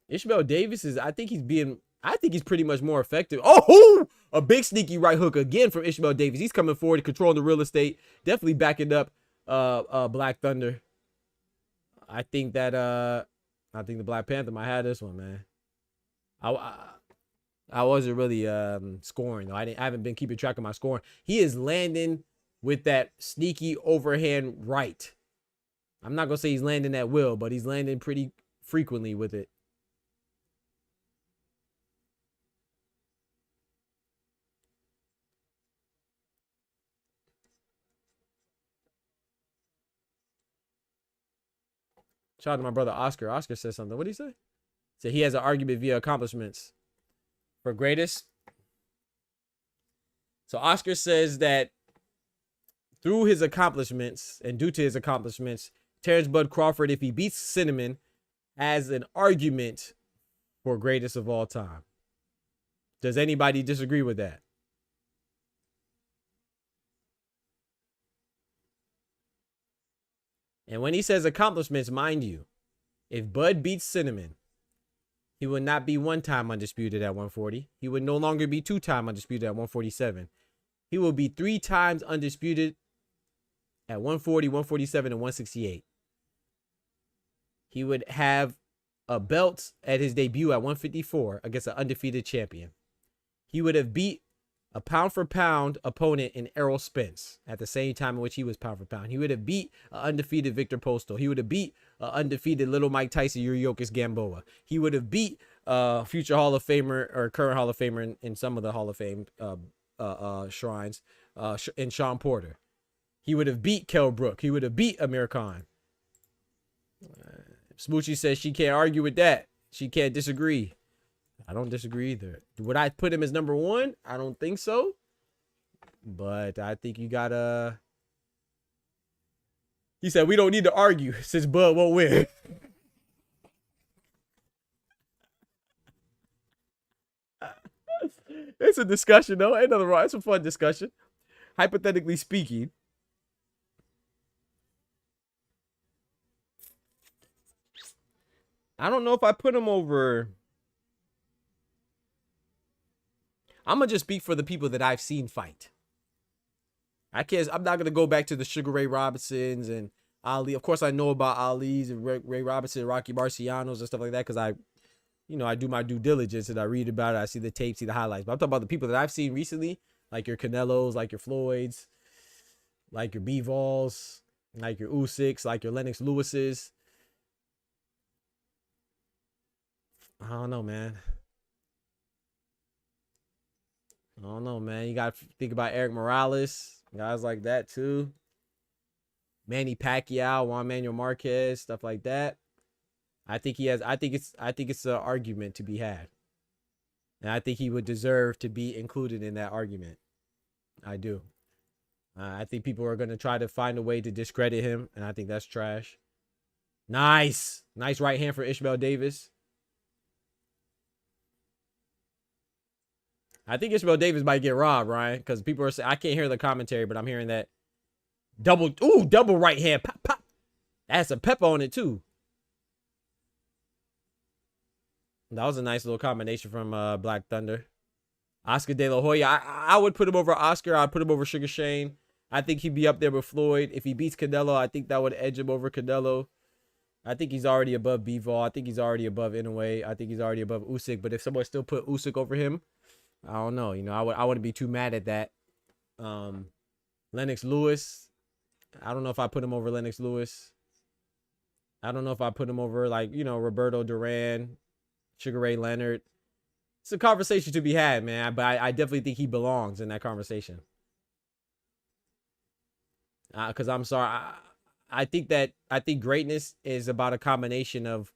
Ishmael Davis I think he's pretty much more effective. Oh, a big sneaky right hook again from Ishmael Davis. He's coming forward, controlling the real estate, definitely backing up Black Thunder. I think the Black Panther might have this one, man. I wasn't really scoring though. I haven't been keeping track of my scoring. He is landing with that sneaky overhand right. I'm not gonna say he's landing at will, but he's landing pretty frequently with it. Shout out to my brother Oscar. Oscar said something. What did he say? So he has an argument via accomplishments for greatest. So Oscar says that through his accomplishments and due to his accomplishments, Terrence Bud Crawford, if he beats Cinnamon, has an argument for greatest of all time. Does anybody disagree with that? And when he says accomplishments, mind you, if Bud beats Cinnamon, he would not be one-time undisputed at 140. He would no longer be two-time undisputed at 147. He will be 3 times undisputed at 140, 147, and 168. He would have a belt at his debut at 154 against an undefeated champion. He would have beat a pound-for-pound opponent in Errol Spence at the same time in which he was pound-for-pound. He would have beat an undefeated Victor Postal. He would have beat an undefeated Little Mike Tyson, Yuriorkis Gamboa. He would have beat future Hall of Famer or current Hall of Famer in some of the Hall of Fame shrines in Sean Porter. He would have beat Kell Brook. He would have beat Amir Khan. Smoochie says she can't argue with that. She can't disagree. I don't disagree either. Would I put him as number 1? I don't think so. But I think you gotta... He said, we don't need to argue since Bud won't win. It's a discussion, though. Ain't nothing wrong. It's a fun discussion. Hypothetically speaking, I don't know if I put him over... I'm going to just speak for the people that I've seen fight. I'm not going to go back to the Sugar Ray Robinsons and Ali. Of course, I know about Ali's and Ray Robinson, Rocky Marciano's and stuff like that because I do my due diligence and I read about it. I see the tapes, see the highlights. But I'm talking about the people that I've seen recently, like your Canelos, like your Floyds, like your Bivals, like your Usyks, like your Lennox Lewis's. I don't know, man. You got to think about Eric Morales, guys like that too. Manny Pacquiao, Juan Manuel Marquez, stuff like that. I think it's an argument to be had. And I think he would deserve to be included in that argument. I do. I think people are going to try to find a way to discredit him, and I think that's trash. Nice right hand for Ishmael Davis. I think Ishmael Davis might get robbed, Ryan, because people are saying, I can't hear the commentary, but I'm hearing that double right hand, pop, pop. That has some pep on it too. That was a nice little combination from Black Thunder. Oscar De La Hoya, I would put him over Oscar. I'd put him over Sugar Shane. I think he'd be up there with Floyd. If he beats Canelo, I think that would edge him over Canelo. I think he's already above Bivol. I think he's already above Inoue. I think he's already above Usyk. But if someone still put Usyk over him, I don't know. I wouldn't be too mad at that. Lennox Lewis. I don't know if I put him over Lennox Lewis. I don't know if I put him over Roberto Duran, Sugar Ray Leonard. It's a conversation to be had, man. But I definitely think he belongs in that conversation. Because I'm sorry. I think greatness is about a combination of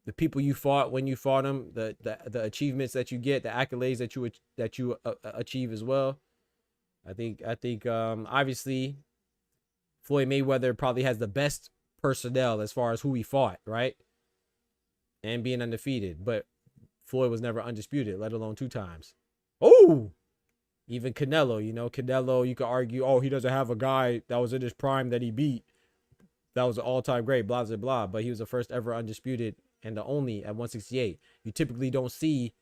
the people you fought when you fought them, the achievements that you get, the accolades that you achieve as well. I think obviously Floyd Mayweather probably has the best personnel as far as who he fought, right? And being undefeated, but Floyd was never undisputed, let alone 2 times. Oh, even Canelo, Canelo, you could argue, he doesn't have a guy that was in his prime that he beat. That was an all-time great, blah, blah, blah. But he was the first ever undisputed and the only at 168. You typically don't see,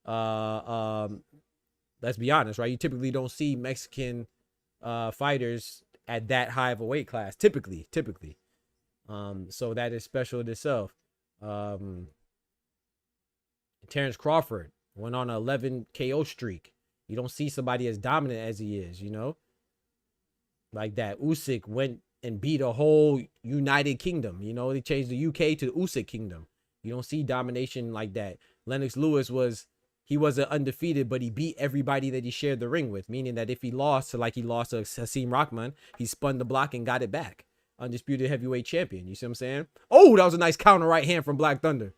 let's be honest, right? You typically don't see Mexican fighters at that high of a weight class, typically. So that is special in itself. Terrence Crawford went on an 11 KO streak. You don't see somebody as dominant as he is, like that. Usyk went and beat a whole United Kingdom. They changed the UK to the Usyk Kingdom. You don't see domination like that. Lennox Lewis he wasn't undefeated, but he beat everybody that he shared the ring with, meaning that if he lost to Hasim Rahman, he spun the block and got it back. Undisputed heavyweight champion. You see what I'm saying? Oh, that was a nice counter right hand from Black Thunder.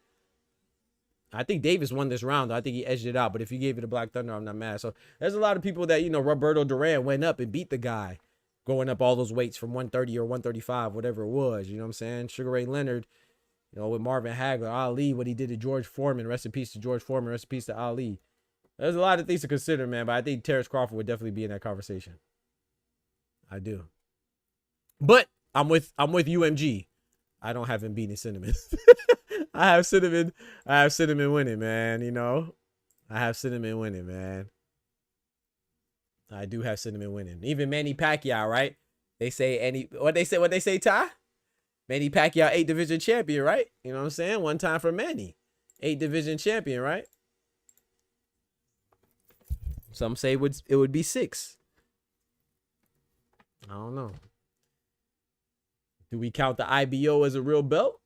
I think Davis won this round. I think he edged it out, but if you gave it to Black Thunder, I'm not mad. So there's a lot of people that, you know, Roberto Duran went up and beat the guy, going up all those weights from 130 or 135, whatever it was. You know what I'm saying? Sugar Ray Leonard, you know, with Marvin Hagler, Ali, what he did to George Foreman. Rest in peace to George Foreman. Rest in peace to Ali. There's a lot of things to consider, man, but I think Terrence Crawford would definitely be in that conversation. I do. But I'm with UMG. I don't have him beating Cinnamon. I have Cinnamon winning, man. You know, I have Cinnamon winning, man. I do have Cinnamon winning. Even Manny Pacquiao, right? They say what they say, Ty? Manny Pacquiao 8 division champion, right? You know what I'm saying? One time for Manny. 8 division champion, right? Some say it would be 6. I don't know. Do we count the IBO as a real belt?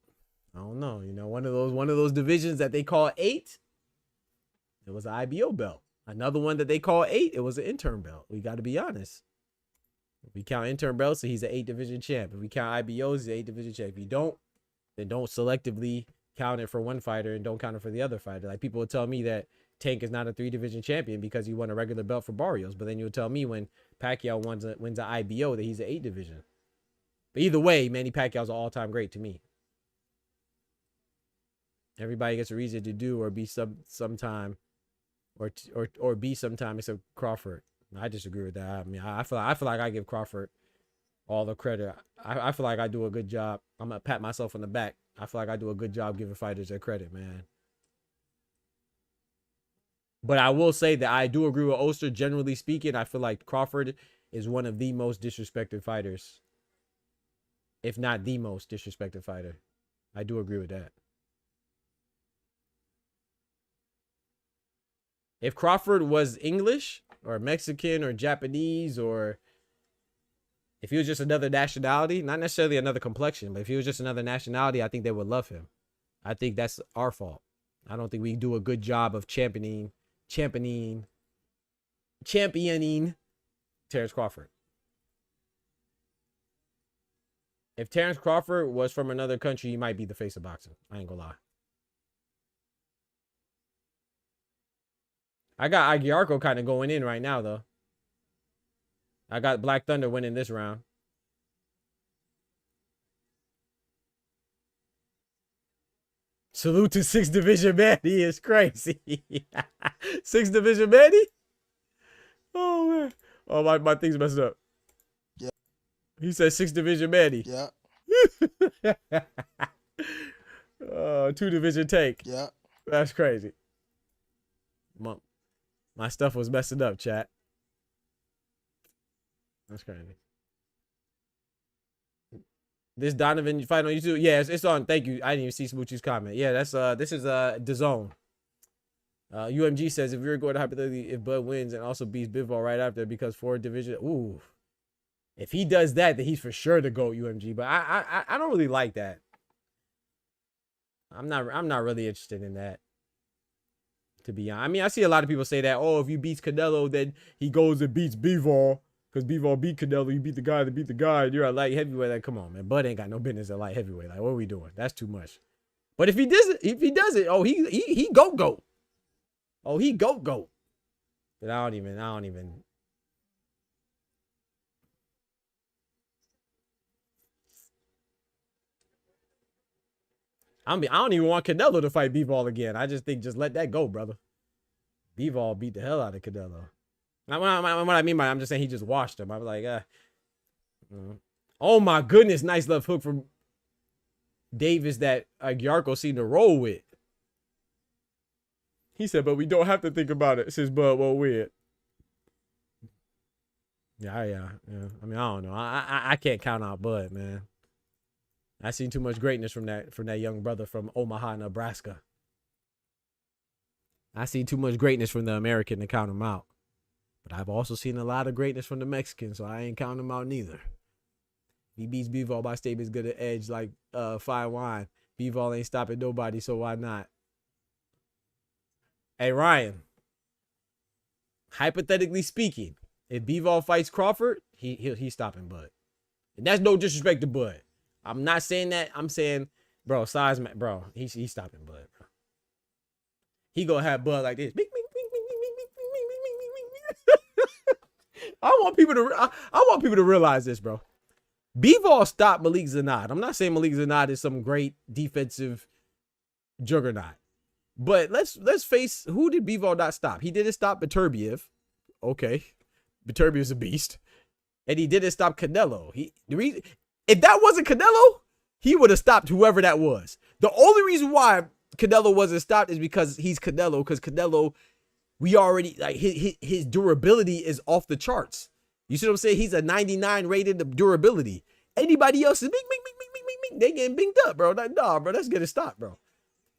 I don't know. You know, one of those divisions that they call 8, it was an IBO belt. Another one that they call 8, it was an intern belt. We got to be honest. If we count intern belts, so he's an 8 division champ. If we count IBOs, he's an 8 division champ. If you don't, then don't selectively count it for one fighter and don't count it for the other fighter. Like, people will tell me that Tank is not a 3 division champion because he won a regular belt for Barrios. But then you'll tell me when Pacquiao wins an IBO that he's an 8 division. But either way, Manny Pacquiao's an all-time great to me. Everybody gets a reason to do or be sometime or be sometime except Crawford. I disagree with that. I mean, I feel like I give Crawford all the credit. I feel like I do a good job. I'm gonna pat myself on the back. I feel like I do a good job giving fighters their credit, man. But I will say that I do agree with Oster. Generally speaking, I feel like Crawford is one of the most disrespected fighters, if not the most disrespected fighter. I do agree with that. If Crawford was English or Mexican or Japanese, or if he was just another nationality, not necessarily another complexion, but if he was just another nationality, I think they would love him. I think that's our fault. I don't think we do a good job of championing Terrence Crawford. If Terrence Crawford was from another country, he might be the face of boxing. I ain't gonna lie. I got Aguiarco kind of going in right now, though. I got Black Thunder winning this round. Salute to 6th Division Manny. Is crazy. 6th Division Manny? Oh, man. Oh, my thing's messed up. Yeah. He said 6th Division Manny. Yeah. 2 division Tank. Yeah. That's crazy. My stuff was messing up, chat. That's crazy. This Donovan fight on YouTube? Yeah, it's on. Thank you. I didn't even see Smoochie's comment. Yeah, that's this is DAZN. UMG says if you're going to hypothetically, if Bud wins and also beats Bivol right after because 4 division, ooh. If he does that, then he's for sure to go UMG. But I don't really like that. I'm not really interested in that, to be honest. I mean, I see a lot of people say that, oh, if you beats Canelo, then he goes and beats Bivol. Because Bivol beat Canelo, you beat the guy that beat the guy, and you're a light heavyweight. Like, come on, man. Bud ain't got no business at light heavyweight. Like, what are we doing? That's too much. But if he does it, oh, he go. Oh, he go. But I don't even. I don't even want Canelo to fight Bivol again. I just think just let that go, brother. Bivol beat the hell out of Canelo. What I mean by I'm just saying he just washed him. I was like, oh my goodness, nice left hook from Davis that Aguiarco seemed to roll with. He said, but we don't have to think about it. Says Bud, well, weird. Yeah. I mean, I don't know. I can't count out Bud, man. I seen too much greatness from that young brother from Omaha, Nebraska. I see too much greatness from the American to count him out. But I've also seen a lot of greatness from the Mexican, so I ain't counting him out neither. He beats Bivol by statements good at edge like fine wine. B-Ball ain't stopping nobody, so why not? Hey, Ryan. Hypothetically speaking, if B-Ball fights Crawford, he's stopping Bud. And that's no disrespect to Bud. I'm not saying that. I'm saying, bro, size, bro, he's stopping Bud, bro. He gonna have Bud like this. I want people to realize this, bro. B-Ball stopped Malik Zanad. I'm not saying Malik Zanad is some great defensive juggernaut. But let's face, who did B-Ball not stop? He didn't stop Beterbiev. Okay. Beterbiev's a beast. And he didn't stop Canelo. If that wasn't Canelo, he would have stopped whoever that was. The only reason why Canelo wasn't stopped is because he's Canelo. Because Canelo, we already, like, his durability is off the charts. You see what I'm saying? He's a 99 rated durability. Anybody else is bing. They getting binged up, bro. Like, nah, bro, that's gonna stop, bro.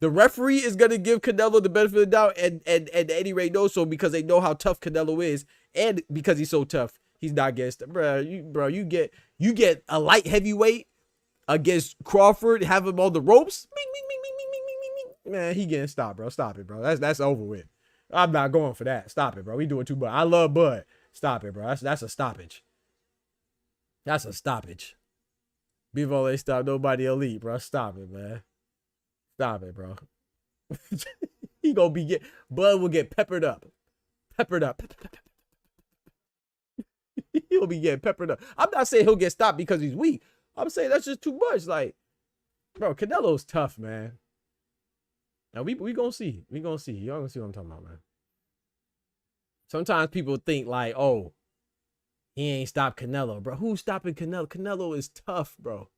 The referee is gonna give Canelo the benefit of the doubt, and Eddie Ray knows so because they know how tough Canelo is, and because he's so tough, he's not against, you get a light heavyweight against Crawford, have him on the ropes, man, he getting stopped, bro. Stop it, bro. That's over with. I'm not going for that. Stop it, bro. We doing too much. I love Bud. Stop it, bro. That's a stoppage. That's a stoppage. B-Ball ain't stop nobody elite, bro. Stop it, man. Stop it, bro. He gonna be Bud will get peppered up. He'll be getting peppered up. I'm not saying he'll get stopped because he's weak. I'm saying that's just too much. Like, bro, Canelo's tough, man. Now we gonna see. We gonna see. Y'all gonna see what I'm talking about, man. Sometimes people think like, oh, he ain't stopped Canelo, bro. Who's stopping Canelo? Canelo is tough, bro.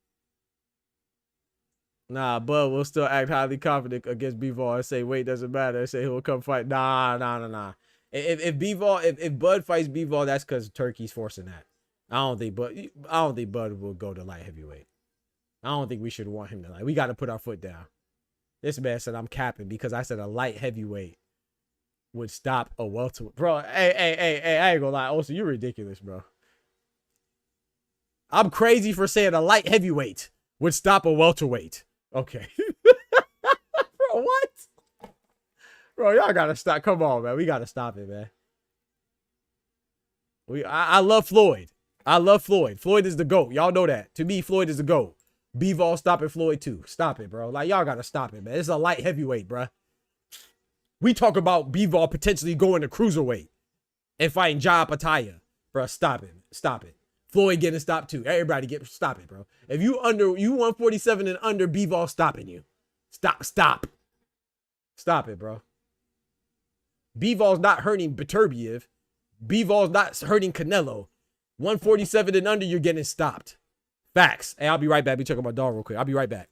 Nah, Bud will still act highly confident against B-Ball and say, wait, doesn't matter. And say he'll come fight. Nah. If Bud fights B-Ball, that's because Turkey's forcing that. I don't think Bud will go to light heavyweight. I don't think we should want him to. Like, we got to put our foot down. This man said I'm capping because I said a light heavyweight would stop a welterweight. Bro, hey, I ain't gonna lie. Also, you're ridiculous, bro. I'm crazy for saying a light heavyweight would stop a welterweight. Okay. Bro, what? Bro, y'all gotta stop. Come on, man. We gotta stop it, man. I love Floyd. I love Floyd. Floyd is the GOAT. Y'all know that. To me, Floyd is the GOAT. B-Ball stopping Floyd too. Stop it, bro. Like, y'all gotta stop it, man. It's a light heavyweight, bro. We talk about B-Ball potentially going to cruiserweight and fighting Ja Pataya. Bro, stop it. Stop it. Floyd getting stopped too. Everybody stop it, bro. If you 147 and under, B-Ball stopping you. Stop it, bro. B-Ball's not hurting Beterbiev. B-Ball's not hurting Canelo. 147 and under, you're getting stopped. Facts. Hey, I'll be right back. Be checking my dog real quick. I'll be right back.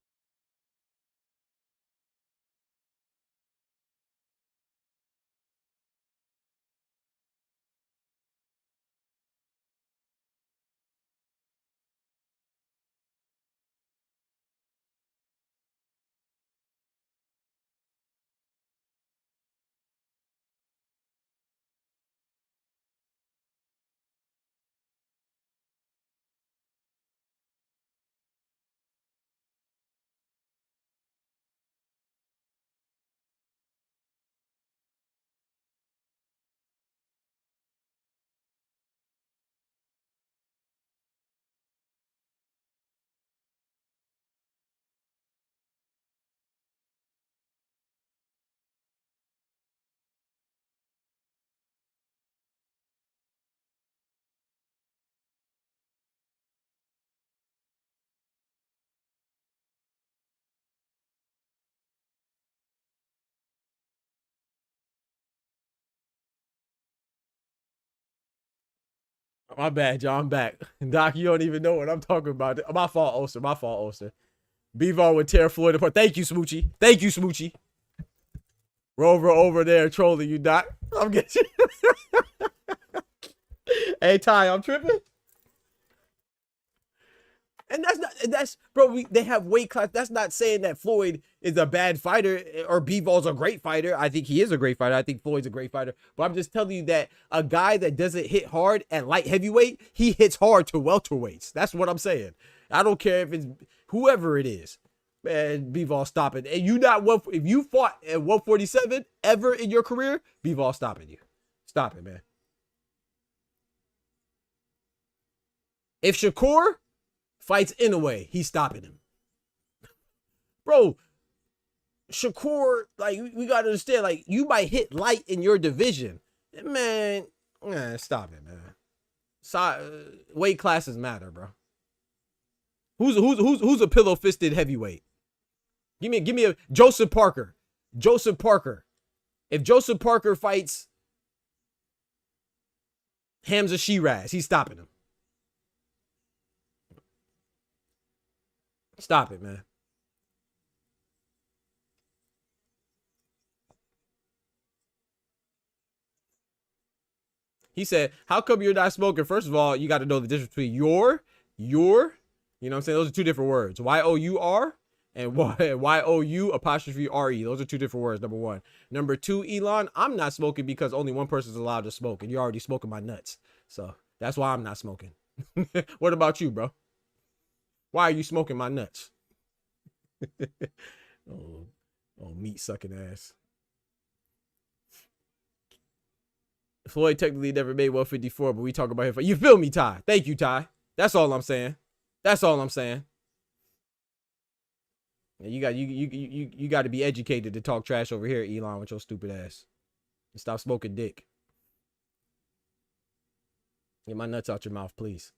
My bad, y'all. I'm back. Doc, you don't even know what I'm talking about. My fault, Oster. My fault, Oster. B-Ball would tear Floyd apart. Thank you, Smoochie. Thank you, Smoochie. Rover over there trolling you, Doc. I'm getting you. Hey, Ty, I'm tripping. And that's bro, they have weight class. That's not saying that Floyd is a bad fighter or B-Ball's a great fighter. I think he is a great fighter. I think Floyd's a great fighter. But I'm just telling you that a guy that doesn't hit hard at light heavyweight, he hits hard to welterweights. That's what I'm saying. I don't care if it's whoever it is. Man, Bivol, stop it. And you not what if you fought at 147 ever in your career, Bivol stopping you. Stop it, man. If Shakur fights Inoue, he's stopping him. Bro, Shakur, like, we gotta understand, like, you might hit light in your division. Man, stop it, man. Weight classes matter, bro. Who's a pillow-fisted heavyweight? Give me a Joseph Parker. Joseph Parker. If Joseph Parker fights Hamza Shiraz, he's stopping him. Stop it, man. He said, how come you're not smoking? First of all, you got to know the difference between your, you know what I'm saying? Those are two different words. Y-O-U-R and Y-O-U''RE. Those are two different words, number one. Number two, Elon, I'm not smoking because only one person is allowed to smoke, and you're already smoking my nuts. So that's why I'm not smoking. What about you, bro? Why are you smoking my nuts? oh, meat sucking ass. Floyd technically never made 154, but we talk about him. You feel me, Ty? Thank you, Ty. That's all I'm saying. That's all I'm saying. And you got to be educated to talk trash over here, Elon, with your stupid ass. And stop smoking dick. Get my nuts out your mouth, please.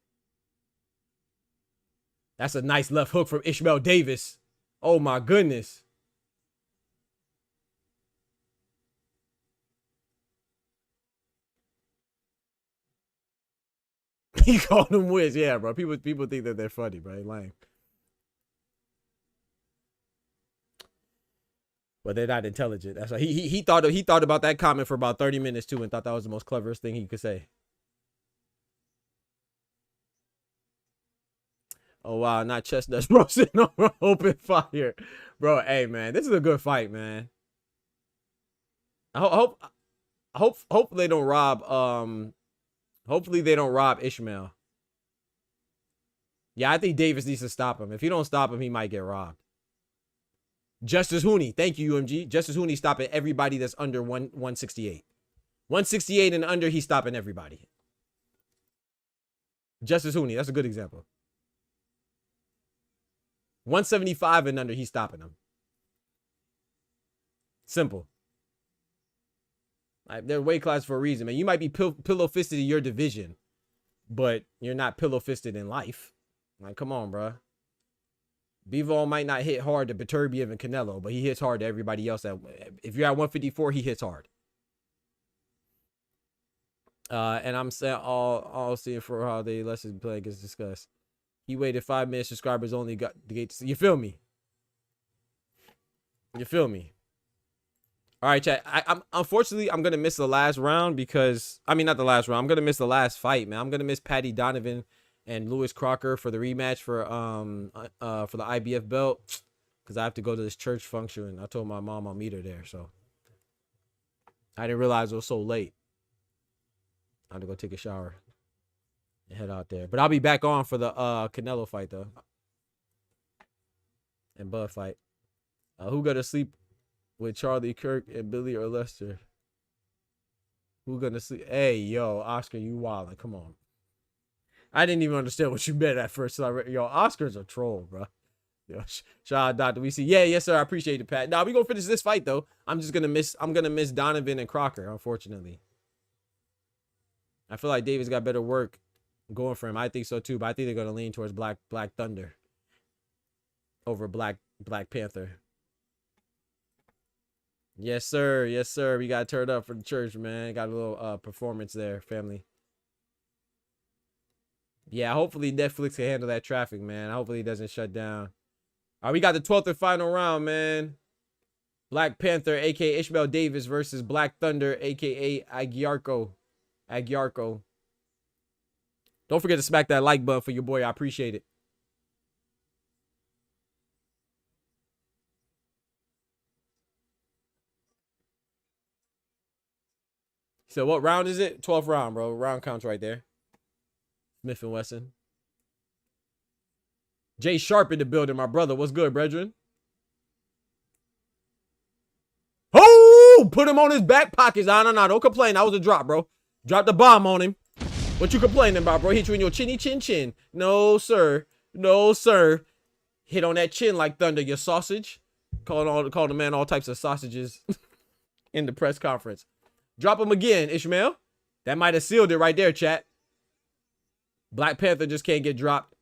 That's a nice left hook from Ishmael Davis. Oh my goodness. He called him Wiz. Yeah, bro. People think that they're funny, bro. They lame. But they're not intelligent. That's why he thought about that comment for about 30 minutes too, and thought that was the most cleverest thing he could say. Oh wow, not chestnuts roasting on open fire, bro. Hey man, this is a good fight, man. I hope they don't rob. Hopefully they don't rob Ishmael. Yeah, I think Davis needs to stop him. If he don't stop him, he might get robbed. Justice Hooney, thank you, UMG. Justice Hooney stopping everybody that's under 168. 168 and under, he's stopping everybody. Justice Hooney, that's a good example. 175 and under, he's stopping them. Simple. They're weight class for a reason, man. You might be pillow-fisted in your division, but you're not pillow-fisted in life. Like, come on, bro. Bivol might not hit hard to Beterbiev and Canelo, but he hits hard to everybody else. If you're at 154, he hits hard. And I'm saying all seeing for how the lesson play gets discussed. He waited 5 minutes. Subscribers only got the gate. You feel me? You feel me? All right, chat. Unfortunately, I'm gonna miss the last round because not the last round. I'm gonna miss the last fight, man. I'm gonna miss Paddy Donovan and Lewis Crocker for the rematch for the IBF belt because I have to go to this church function. And I told my mom I'll meet her there, so I didn't realize it was so late. I had to go take a shower and head out there. But I'll be back on for the Canelo fight though, and Bud fight. Who gonna sleep with Charlie Kirk and Billy or Lester? Who gonna sleep? Hey, yo, Oscar, you wildin'. Come on. I didn't even understand what you meant at first. So yo, Oscar's a troll, bro. Yo, shout out Dr. WC. Yeah, yes, sir. I appreciate it, Pat. Now we gonna finish this fight though. I'm gonna miss Donovan and Crocker, unfortunately. I feel like Davis got better work going for him. I think so too, but I think they're gonna lean towards Black Thunder over Black Panther. Yes, sir. Yes, sir. We got turned up for the church, man. Got a little performance there, family. Yeah, hopefully Netflix can handle that traffic, man. Hopefully it doesn't shut down. All right, we got the 12th and final round, man. Black Panther, a.k.a. Ishmael Davis versus Black Thunder, a.k.a. Aguiarco. Don't forget to smack that like button for your boy. I appreciate it. So what round is it? 12th round, bro. Round counts right there. Smith & Wesson. Jay Sharp in the building, my brother. What's good, brethren? put him on his back pockets. No, don't complain. That was a drop, bro. Drop the bomb on him. What you complaining about, bro? Hit you in your chinny chin chin. No, sir. No, sir. Hit on that chin like thunder, you sausage. Call the man all types of sausages in the press conference. Drop him again, Ishmael. That might have sealed it right there, chat. Black Panther just can't get dropped.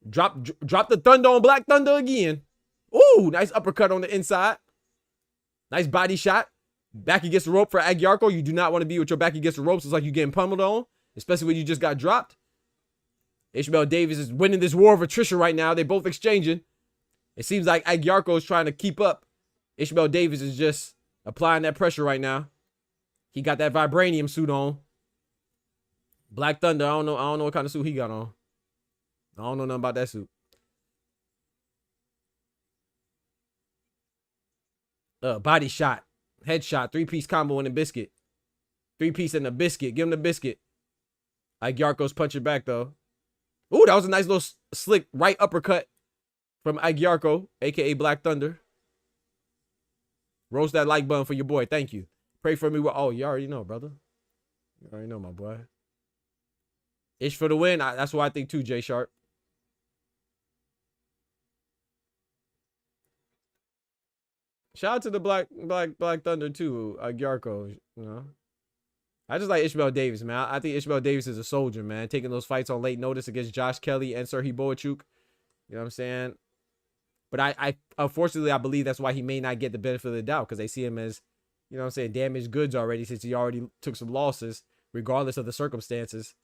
Drop the thunder on Black Thunder again. Ooh, nice uppercut on the inside. Nice body shot. Back against the rope for Aguiarco. You do not want to be with your back against the ropes. It's like you getting pummeled on, especially when you just got dropped. Ishmael Davis is winning this war of attrition right now. They both exchanging. It seems like Aguiarco is trying to keep up. Ishmael Davis is just applying that pressure right now. He got that vibranium suit on. Black Thunder, I don't know what kind of suit he got on. I don't know nothing about that suit. Body shot, headshot, 3-piece combo in the biscuit. 3-piece in the biscuit. Give him the biscuit. Aguiarco's punching back though. Ooh, that was a nice little slick right uppercut from Aguiarco, aka Black Thunder. Roast that like button for your boy. Thank you. Pray for me. Oh, you already know, brother. You already know, my boy. Ish for the win. That's what I think too, J Sharp. Shout out to the Black Thunder too, Aguiarco. You know, I just like Ishmael Davis, man. I think Ishmael Davis is a soldier, man. Taking those fights on late notice against Josh Kelly and Serhii Boachuk. You know what I'm saying? But I unfortunately, I believe that's why he may not get the benefit of the doubt, because they see him as, you know what I'm saying, damaged goods already, since he already took some losses, regardless of the circumstances.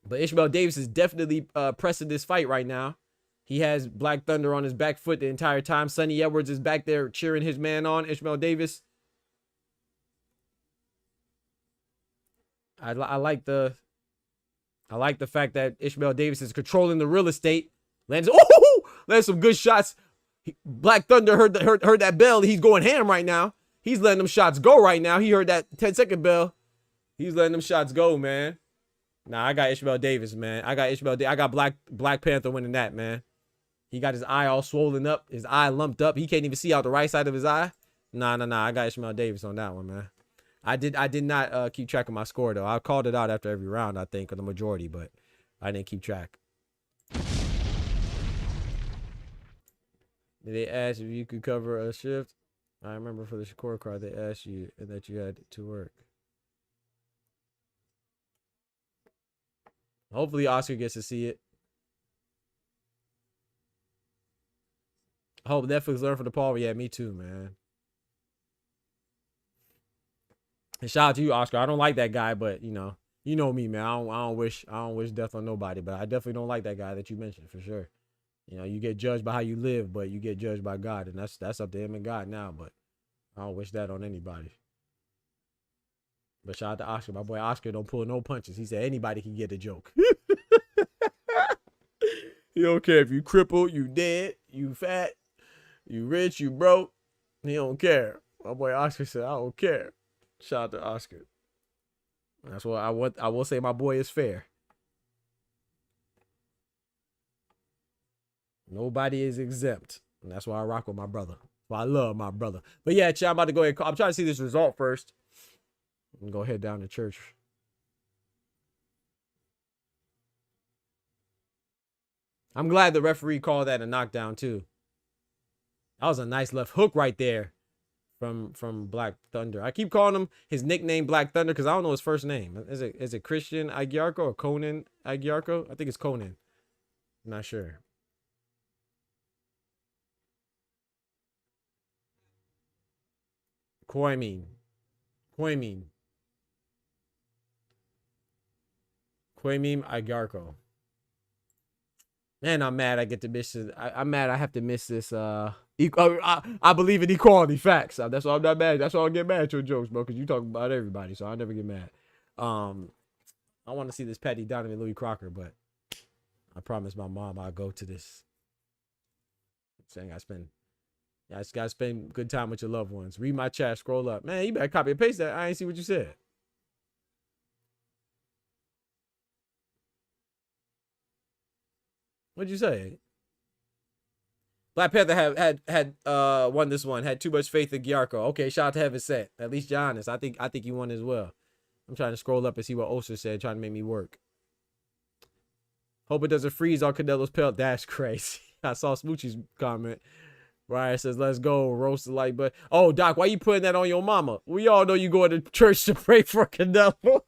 But Ishmael Davis is definitely pressing this fight right now. He has Black Thunder on his back foot the entire time. Sonny Edwards is back there cheering his man on, Ishmael Davis. I like the fact that Ishmael Davis is controlling the real estate. Lands some good shots. Black Thunder heard that bell. He's going ham right now. He's letting them shots go right now. He heard that 10-second bell. He's letting them shots go, man. Nah, I got Ishmael Davis, man. I got Black Panther winning that, man. He got his eye all swollen up, his eye lumped up. He can't even see out the right side of his eye. Nah. I got Ishmael Davis on that one, man. I did not keep track of my score though. I called it out after every round, I think, or the majority, but I didn't keep track. Did they ask if you could cover a shift? I remember for the scorecard they asked you that you had to work. Hopefully Oscar gets to see it. I hope Netflix learned from the Paul. Yeah, me too, man. And shout out to you, Oscar. I don't like that guy, but you know me, man. I don't wish death on nobody, but I definitely don't like that guy that you mentioned for sure. You know, you get judged by how you live, but you get judged by God, and that's up to him and God now. But I don't wish that on anybody. But shout out to Oscar. My boy Oscar don't pull no punches. He said anybody can get a joke. He don't care if you crippled, you dead, you fat, you rich, you broke. He don't care. My boy Oscar said, I don't care. Shout out to Oscar. That's what I will say. My boy is fair. Nobody is exempt. And that's why I rock with my brother. Well, I love my brother. But yeah, chat, I'm about to go ahead. I'm trying to see this result first. I'm going to go head down to church. I'm glad the referee called that a knockdown too. That was a nice left hook right there from Black Thunder. I keep calling him his nickname Black Thunder because I don't know his first name. Is it Christian Aguiarco or Conan Aguiarco? I think it's Conan. I'm not sure. Quaiming Aguiarco. Man, I'm mad I get to miss it. I'm mad I have to miss this. I believe in equality. Facts. That's why I'm not mad. That's why I get mad at your jokes, bro, because you talk about everybody, so I never get mad. I want to see this PADDY Donovan Louis Crocker, but I promised my mom I'll go to this. Saying I just gotta spend good time with your loved ones. Read my chat, scroll up. Man, you better copy and paste that. I ain't see what you said. What'd you say? Black Panther had won this one. Had too much faith in Gyarko. Okay, shout out to Heaven Set. At least you're honest. I think he won as well. I'm trying to scroll up and see what Oster said, trying to make me work. Hope it doesn't freeze on Canelo's pelt. That's crazy. I saw Smoochie's comment. Ryan says, let's go. Roast the like button. Oh, Doc, why you putting that on your mama? We all know you going to church to pray for Canelo.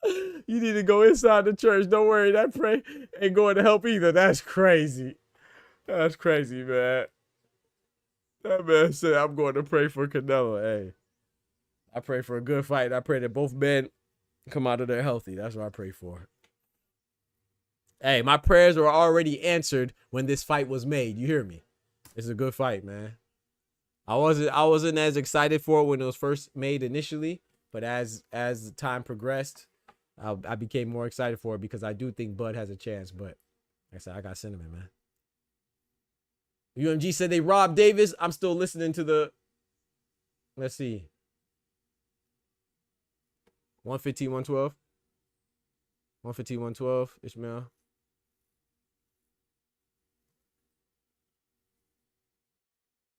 You need to go inside the church. Don't worry, that pray ain't going to help either. That's crazy. That's crazy, man. That man said, I'm going to pray for Canelo. Hey, I pray for a good fight. I pray that both men come out of there healthy. That's what I pray for. Hey, my prayers were already answered when this fight was made. You hear me? It's a good fight, man. I wasn't as excited for it when it was first made initially, but as time progressed, I became more excited for it because I do think Bud has a chance. But like I said, I got sentiment, man. UMG said they robbed Davis. I'm still listening to the. Let's see. 115, 112. 115, 112. Ishmael.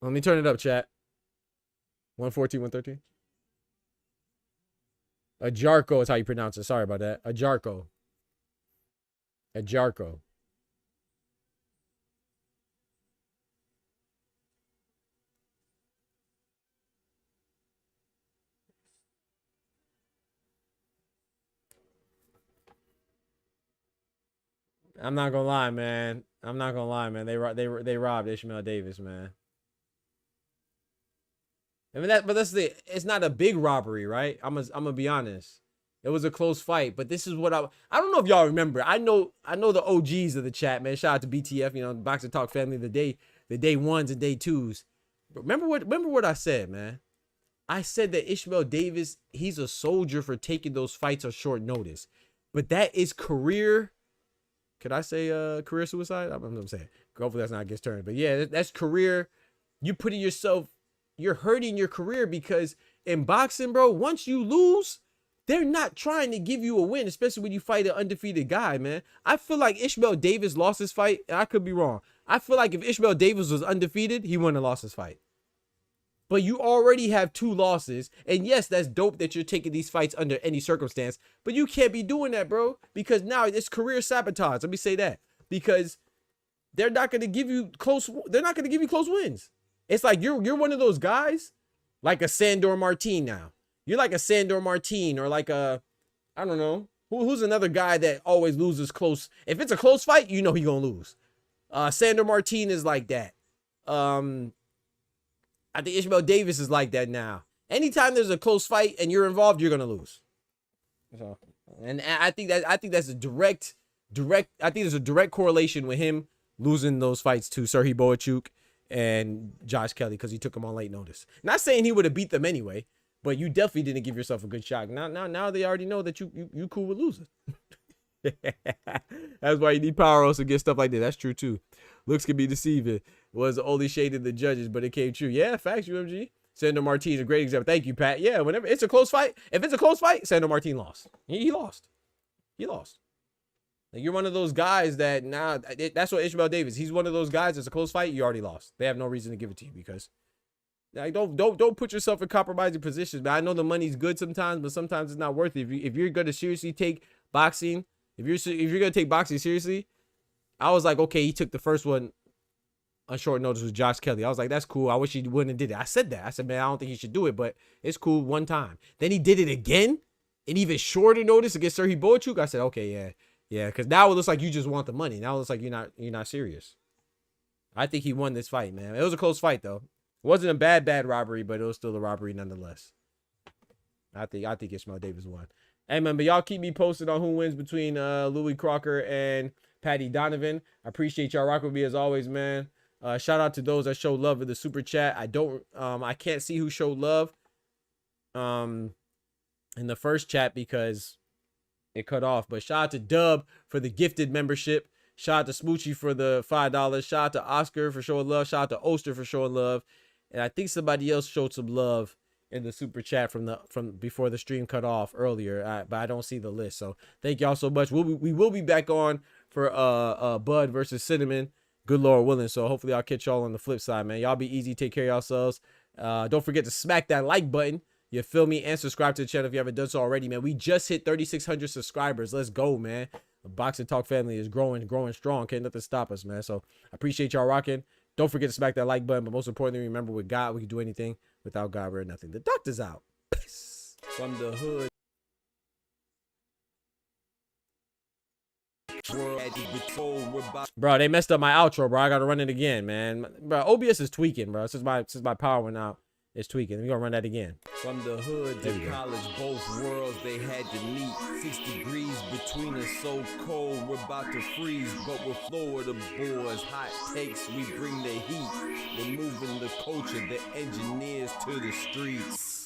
Let me turn it up, chat. 114, 113. Ajarko is how you pronounce it. Sorry about that. Ajarko. Ajarko. I'm not gonna lie, man. I'm not gonna lie, man. They robbed Ishmael Davis, man. I mean but that's it's not a big robbery, right? I'm gonna be honest. It was a close fight, but this is what I don't know if y'all remember. I know the OGs of the chat, man. Shout out to BTF, you know, Boxer Talk family, the day ones and day twos. But remember what I said, man. I said that Ishmael Davis, he's a soldier for taking those fights on short notice. But that is career. Could I say career suicide? I'm saying. Hopefully that's not against turn. But yeah, that's career. You putting yourself, you're hurting your career because in boxing, bro, once you lose, they're not trying to give you a win, especially when you fight an undefeated guy, man. I feel like Ishmael Davis lost his fight. And I could be wrong. I feel like if Ishmael Davis was undefeated, he wouldn't have lost his fight. But you already have 2 losses. And yes, that's dope that you're taking these fights under any circumstance. But you can't be doing that, bro. Because now it's career sabotage. Let me say that. Because they're not going to give you close. They're not going to give you close wins. It's like you're one of those guys, like a Sandor Martin now. You're like a Sandor Martin or like a, I don't know. Who's another guy that always loses close? If it's a close fight, you know he's going to lose. Sandor Martin is like that. I think Ishmael Davis is like that now. Anytime there's a close fight and you're involved, you're gonna lose. So, and I think that's a direct. I think there's a direct correlation with him losing those fights to Serhiy Boachuk and Josh Kelly because he took him on late notice. Not saying he would have beat them anyway, but you definitely didn't give yourself a good shot. Now they already know that you cool with losing. That's why you need power ups to get stuff like that. That's true too. Looks can be deceiving. Was only shaded the judges, but it came true. Yeah, facts, UMG. Sandor Martin is a great example. Thank you, Pat. Yeah, whenever it's a close fight, if it's a close fight, Sandor Martin lost. He lost. He lost. Like, you're one of those guys that now, that's what Ishmael Davis. He's one of those guys. It's a close fight. You already lost. They have no reason to give it to you because, like, don't put yourself in compromising positions. But I know the money's good sometimes, but sometimes it's not worth it. If you're going to seriously take boxing, if you're going to take boxing seriously, I was like, okay, he took the first one on short notice with Josh Kelly. I was like, that's cool. I wish he wouldn't have did it. I said that. I said, man, I don't think he should do it, but it's cool one time. Then he did it again, and even shorter notice against Serhiy Boachuk. I said, okay, yeah, because now it looks like you just want the money. Now it looks like you're not serious. I think he won this fight, man. It was a close fight though. It wasn't a bad robbery, but it was still a robbery nonetheless. I think Ishmael Davis won. Hey man, but y'all keep me posted on who wins between Louis Crocker and Paddy Donovan. I appreciate y'all rocking with me as always, man. Shout out to those that showed love in the super chat. I can't see who showed love in the first chat because it cut off. But shout out to Dub for the gifted membership. Shout out to Smoochie for the $5. Shout out to Oscar for showing love. Shout out to Oster for showing love. And I think somebody else showed some love in the super chat from before the stream cut off earlier, but I don't see the list. So thank y'all so much. We will be back on for Bud versus Cinnamon. Good Lord willing. So hopefully I'll catch y'all on the flip side, man. Y'all be easy. Take care of yourselves. Don't forget to smack that like button. You feel me? And subscribe to the channel if you haven't done so already, man. We just hit 3,600 subscribers. Let's go, man. The Boxing Talk family is growing strong. Can't nothing stop us, man. So I appreciate y'all rocking. Don't forget to smack that like button. But most importantly, remember, with God, we can do anything. Without God, we're nothing. The doctor's out. Peace. From the hood. Bro, they messed up my outro, bro. I gotta run it again, man. Bro, OBS is tweaking, bro. Since my power went out, it's tweaking. We gonna run that again. From the hood to college, both worlds they had to meet. 6 degrees between us, so cold we're about to freeze. But we're Florida boys, hot takes, we bring the heat. We're moving the culture, the engineers to the streets.